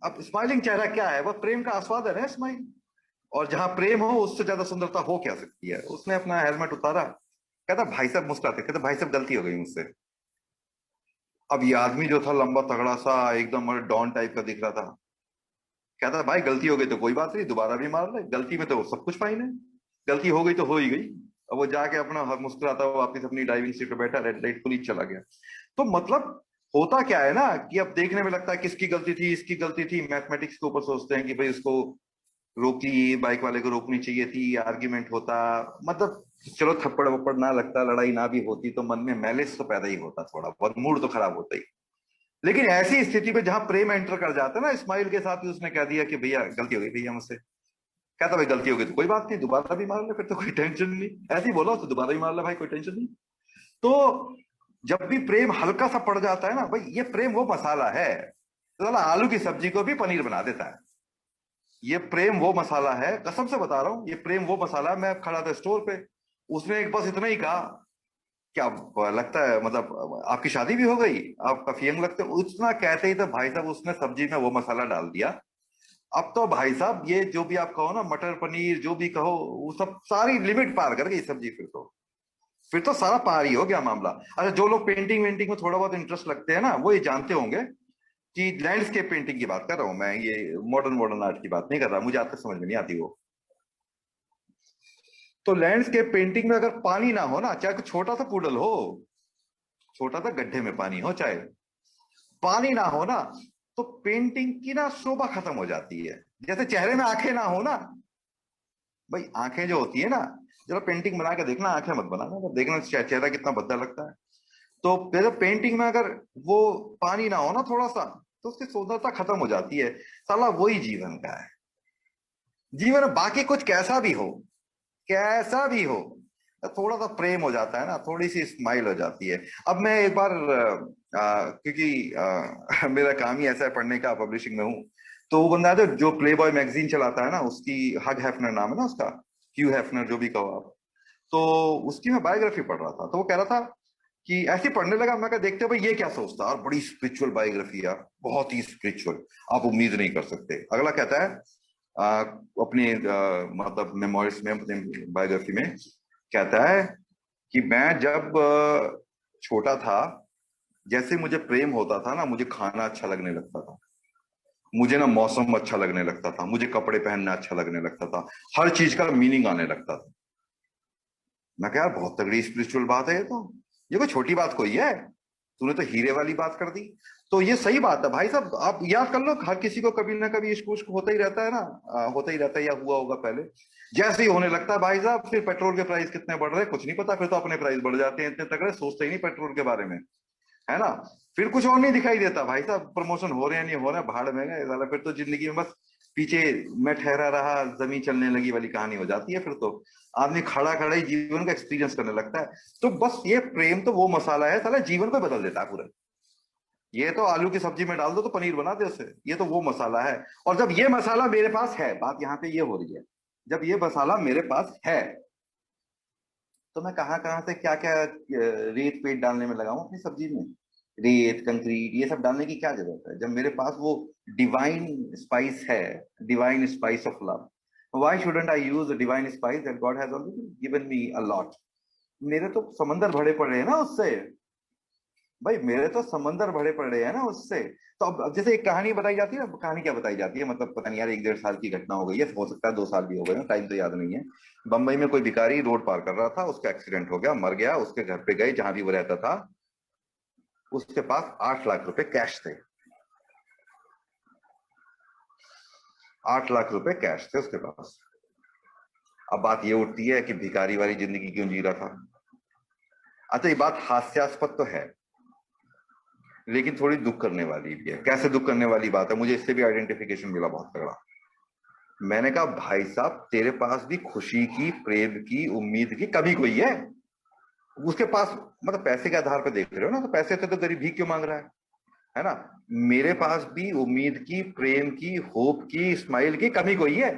अब स्माइलिंग चेहरा क्या है, वह प्रेम का आस्वादन है स्माइल, और जहां प्रेम हो उससे ज्यादा सुंदरता हो क्या सकती है। उसने अपना हेलमेट उतारा, कहता भाई साहब, मुस्कुराते, कहता भाई साहब गलती हो गई मुझसे। अब ये आदमी जो था लंबा तगड़ा सा एकदम डॉन टाइप का दिख रहा था, कहता भाई गलती हो गई तो कोई बात नहीं, दोबारा भी मार ले, गलती में तो सब कुछ फाइन है। गलती हो गई तो हो ही गई। अब वो जाके अपना मुस्कुराता हुआ वापिस अपनी ड्राइविंग सीट पे बैठा, रेड लाइट को नीचे चला गया। तो मतलब होता क्या है ना कि अब देखने में लगता है किसकी गलती थी, इसकी गलती थी, मैथमेटिक्स के ऊपर सोचते हैं कि भाई उसको रोकी, बाइक वाले को रोकनी चाहिए थी, आर्ग्यूमेंट होता, मतलब चलो थप्पड़ वप्पड़ ना लगता, लड़ाई ना भी होती, तो मन में मैलिस तो पैदा ही होता, थोड़ा बहुत मूड तो खराब होता ही। लेकिन ऐसी स्थिति पे जहां प्रेम एंटर कर जाता है ना, इस्माइल के साथ ही उसने कह दिया कि भैया गलती हो गई भैया मुझसे। कहता भाई गलती हो गई तो कोई बात नहीं, दोबारा भी मार ले, फिर तो कोई टेंशन नहीं। ऐसे ही बोला तो दोबारा भी मार ले भाई, कोई टेंशन नहीं। तो जब भी प्रेम हल्का सा पड़ जाता है ना भाई, ये प्रेम वो मसाला है, तो साला आलू की सब्जी को भी पनीर बना देता है। ये प्रेम वो मसाला है, कसम से बता रहा हूं, ये प्रेम वो मसाला है। मैं खड़ा था स्टोर पे, उसने एक बस इतना ही कहा, क्या लगता है मतलब आपकी शादी भी हो गई, आप काफी यंग लगते हो, उतना कहते ही तो भाई साहब उसने सब्जी में वो मसाला डाल दिया। अब तो भाई साहब ये जो भी आप कहो ना, मटर पनीर जो भी कहो, वो सब सारी लिमिट पार कर गई सब्जी। फिर तो सारा पार ही हो गया मामला। अच्छा, जो लोग पेंटिंग वेंटिंग में थोड़ा बहुत इंटरेस्ट लगते हैं ना, वो ये जानते होंगे कि लैंडस्केप पेंटिंग की बात कर रहा हूं मैं, ये मॉडर्न मॉडर्न आर्ट की बात नहीं कर रहा, मुझे आज तक समझ में नहीं आती वो। तो लैंडस्केप पेंटिंग में अगर पानी ना हो ना, चाहे छोटा सा पुडल हो, छोटा सा गड्ढे में पानी हो, चाहे पानी ना हो ना, तो पेंटिंग की ना शोभा खत्म हो जाती है। जैसे चेहरे में आंखें ना हो ना, भाई आंखें जो होती है ना, जरा पेंटिंग बना के देखना, आंखें मत बनाना, तो देखना चेहरा कितना भद्दा लगता है। तो फिर पेंटिंग में अगर वो पानी ना हो ना थोड़ा सा, तो उसकी सुंदरता खत्म हो जाती है। साला वही जीवन का है। जीवन में बाकी कुछ कैसा भी हो, कैसा भी हो, थोड़ा सा प्रेम हो जाता है ना, थोड़ी सी स्माइल हो जाती है। अब मैं एक बार क्योंकि मेरा काम ही ऐसा है पढ़ने का, पब्लिशिंग में हूँ, तो वो बंदा है जो प्ले बॉय मैगजीन चलाता है ना, उसकी हग हेफनर नाम है ना उसका, क्यू हेफनर जो भी कहो आप। तो उसकी मैं बायोग्राफी पढ़ रहा था, तो वो कह रहा था कि ऐसे ही पढ़ने लगा, मैं कहा देखते हो भाई ये क्या सोचता है, और बड़ी स्पिरिचुअल बायोग्राफी यार, बहुत ही स्पिरिचुअल, आप उम्मीद नहीं कर सकते। अगला कहता है अपनी मतलब मेमोरिज में, अपनी बायोग्राफी में कहता है कि मैं जब छोटा था, जैसे मुझे प्रेम होता था ना, मुझे खाना अच्छा लगने लगता था, मुझे ना मौसम अच्छा लगने लगता था, मुझे कपड़े पहनना अच्छा लगने लगता था, हर चीज का मीनिंग आने लगता था। मैं कहा यार बहुत तगड़ी स्पिरिचुअल बात है ये तो, ये कोई छोटी बात कोई है, तूने तो हीरे वाली बात कर दी। तो ये सही बात है भाई साहब, आप याद कर लो, हर किसी को कभी ना कभी इश्क उश्क होता ही रहता है ना, होता ही रहता है या हुआ होगा पहले। जैसे ही होने लगता है भाई साहब, फिर पेट्रोल के प्राइस कितने बढ़ रहे हैं कुछ नहीं पता, फिर तो अपने प्राइस बढ़ जाते हैं इतने तगड़े, सोचते ही नहीं पेट्रोल के बारे में, है ना। फिर कुछ और नहीं दिखाई देता भाई साहब, प्रमोशन हो रहे हैं नहीं हो रहे हैं, भाड़ में गए साला, फिर तो जिंदगी में बस पीछे मैं ठहरा रहा, जमीन चलने लगी वाली कहानी हो जाती है। फिर तो आदमी खड़ा खड़ा ही जीवन का एक्सपीरियंस करने लगता है। तो बस ये प्रेम तो वो मसाला है साला, जीवन को बदल देता है पूरा। ये तो आलू की सब्जी में डाल दो तो पनीर बना दे उससे, ये तो वो मसाला है। और जब ये मसाला मेरे पास है, बात यहाँ पे ये हो रही है, जब ये मसाला मेरे पास है, तो मैं कहाँ कहाँ से क्या क्या रेत पेट डालने में लगाऊं अपनी सब्जी में। रेत कंक्रीट ये सब डालने की क्या जरूरत है, जब मेरे पास वो डिवाइन स्पाइस है, divine spice of love. Why shouldn't I use the divine spice that God has already given me a lot. मेरे तो समंदर भरे पड़े हैं ना उससे, भाई मेरे तो समंदर भरे पड़े हैं ना उससे। तो अब जैसे एक कहानी बताई जाती है ना, कहानी क्या बताई जाती है, मतलब पता नहीं यार, एक डेढ़ साल की घटना हो गई है, हो सकता है 2 साल भी हो गए, टाइम तो याद नहीं है। बंबई में कोई भिखारी रोड पार कर रहा था, उसका एक्सीडेंट हो गया, मर गया, उसके घर पे गए जहां भी वो रहता था, उसके पास 8 लाख रुपए कैश थे, 8 लाख रुपए कैश थे उसके पास। अब बात ये उठती है कि भिखारी वाली जिंदगी क्यों जी रहा था। अच्छा ये बात हास्यास्पद तो है, लेकिन थोड़ी दुख करने वाली भी है। कैसे दुख करने वाली बात है, मुझे इससे भी आइडेंटिफिकेशन मिला बहुत तगड़ा। मैंने कहा भाई साहब तेरे पास भी खुशी की, प्रेम की, उम्मीद की कमी कोई है, उसके पास मतलब पैसे के आधार पर देख रहे हो ना, तो पैसे थे तो गरीब भीख क्यों मांग रहा है ना। मेरे पास भी उम्मीद की, प्रेम की, होप की, स्माइल की कमी कोई है,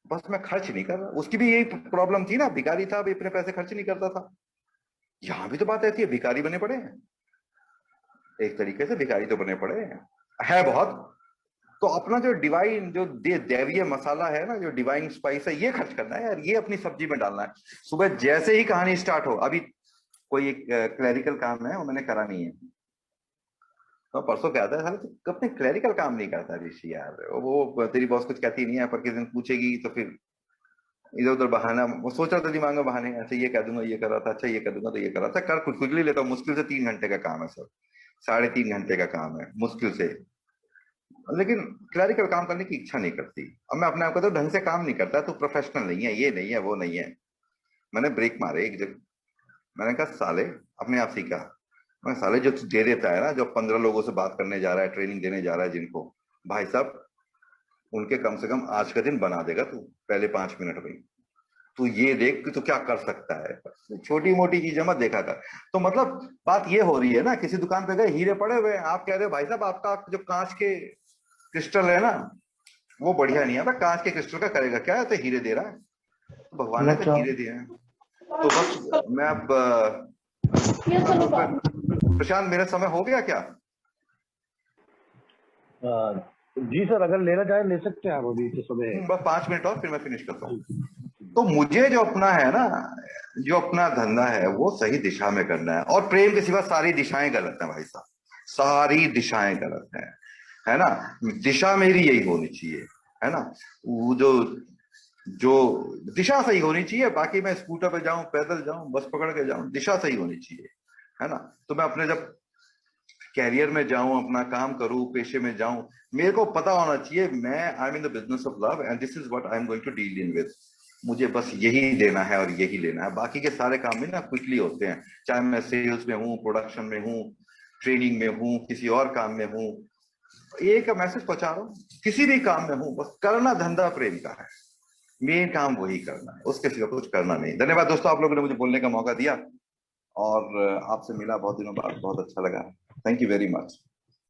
बस मैं खर्च नहीं कर रहा। उसकी भी यही प्रॉब्लम थी ना, भिखारी था, अभी इतने पैसे खर्च नहीं करता था। यहां भी तो बात ऐसी है, भिखारी बने पड़े हैं, एक तरीके से भिखारी तो बने पड़े हैं, है बहुत। तो अपना जो डिवाइन, जो दैवीय मसाला है ना, जो डिवाइन स्पाइस है, ये खर्च करना है यार, ये अपनी सब्जी में डालना है। सुबह जैसे ही कहानी स्टार्ट हो, अभी कोई एक क्लैरिकल काम है वो मैंने करा नहीं है, तो परसों क्या आता है साले, तू अपने क्लैरिकल काम नहीं करता ऋषि यार, वो तेरी बॉस कुछ कहती नहीं है, पर किसी दिन पूछेगी तो फिर इधर उधर बहाना, वो सोच रहा था दिमाग में बहाने, अच्छा ये कर दूंगा, ये कर रहा था, अच्छा ये कर दूंगा तो ये कर रहा था, कर कुछ कुछ लेता हूँ। मुश्किल से 3 घंटे का काम है सर, 3.5 घंटे का काम है मुश्किल से। लेकिन क्लरिकल काम करने की इच्छा नहीं करती। अब मैं अपने आप को तो ढंग से काम नहीं करता, तो प्रोफेशनल नहीं है, ये नहीं है, वो नहीं है। मैंने ब्रेक मारे एक जगह, मैंने कहा साले, अपने आप सीखा। मैं, साले जो तू दे देता है ना, जो 15 लोगों से बात करने जा रहा है, ट्रेनिंग देने जा रहा है जिनको, भाई साहब उनके कम से कम आज का दिन बना देगा तू, पहले 5 मिनट में। तू ये देख कि तू क्या कर सकता है, छोटी मोटी चीजें मत देखा कर। तो मतलब बात ये हो रही है ना, किसी दुकान पे गए, हीरे पड़े हुए हैं, आप कह रहे हो भाई साहब आपका जो कांच के क्रिस्टल है ना, वो बढ़िया नहीं है। भाई कांच के क्रिस्टल का करेगा क्या है, तो हीरे दे रहा है, तो भगवान ने तो अच्छा। हीरे दिए हैं। तो बस मैं अब प्रशांत, मेरा समय हो गया क्या? जी सर, अगर लेना चाहें ले सकते हैं आप, अभी तो समय है। बस 5 मिनट और फिर मैं फिनिश करता हूँ। तो मुझे जो अपना है ना, जो अपना धंधा है वो सही दिशा में करना है, और प्रेम के सिवा सारी दिशाएं गलत हैं भाई साहब, सारी दिशाएं गलत हैं, है ना। दिशा मेरी यही होनी चाहिए, है ना। वो जो जो दिशा सही होनी चाहिए, बाकी मैं स्कूटर पे जाऊं, पैदल जाऊं, बस पकड़ के जाऊं, दिशा सही होनी चाहिए, है ना। तो मैं अपने जब कैरियर में जाऊं, अपना काम करूं, पेशे में जाऊं, मेरे को पता होना चाहिए मैं I am in the business of love and this is what I am going to deal in with. मुझे बस यही देना है और यही लेना है। बाकी के सारे काम भी ना क्विकली होते हैं, चाहे मैं सेल्स में हूँ, प्रोडक्शन में हूँ, ट्रेनिंग में हूँ, किसी और काम में हूँ, एक मैसेज पहुंचा रहा हूँ, किसी भी काम में हूँ, बस करना धंधा प्रेम का है, मेन काम वही करना है, उसके सिवा कुछ करना नहीं। धन्यवाद दोस्तों, आप लोगों ने मुझे बोलने का मौका दिया, और आपसे मिला बहुत दिनों बाद, बहुत अच्छा लगा। Thank you very much.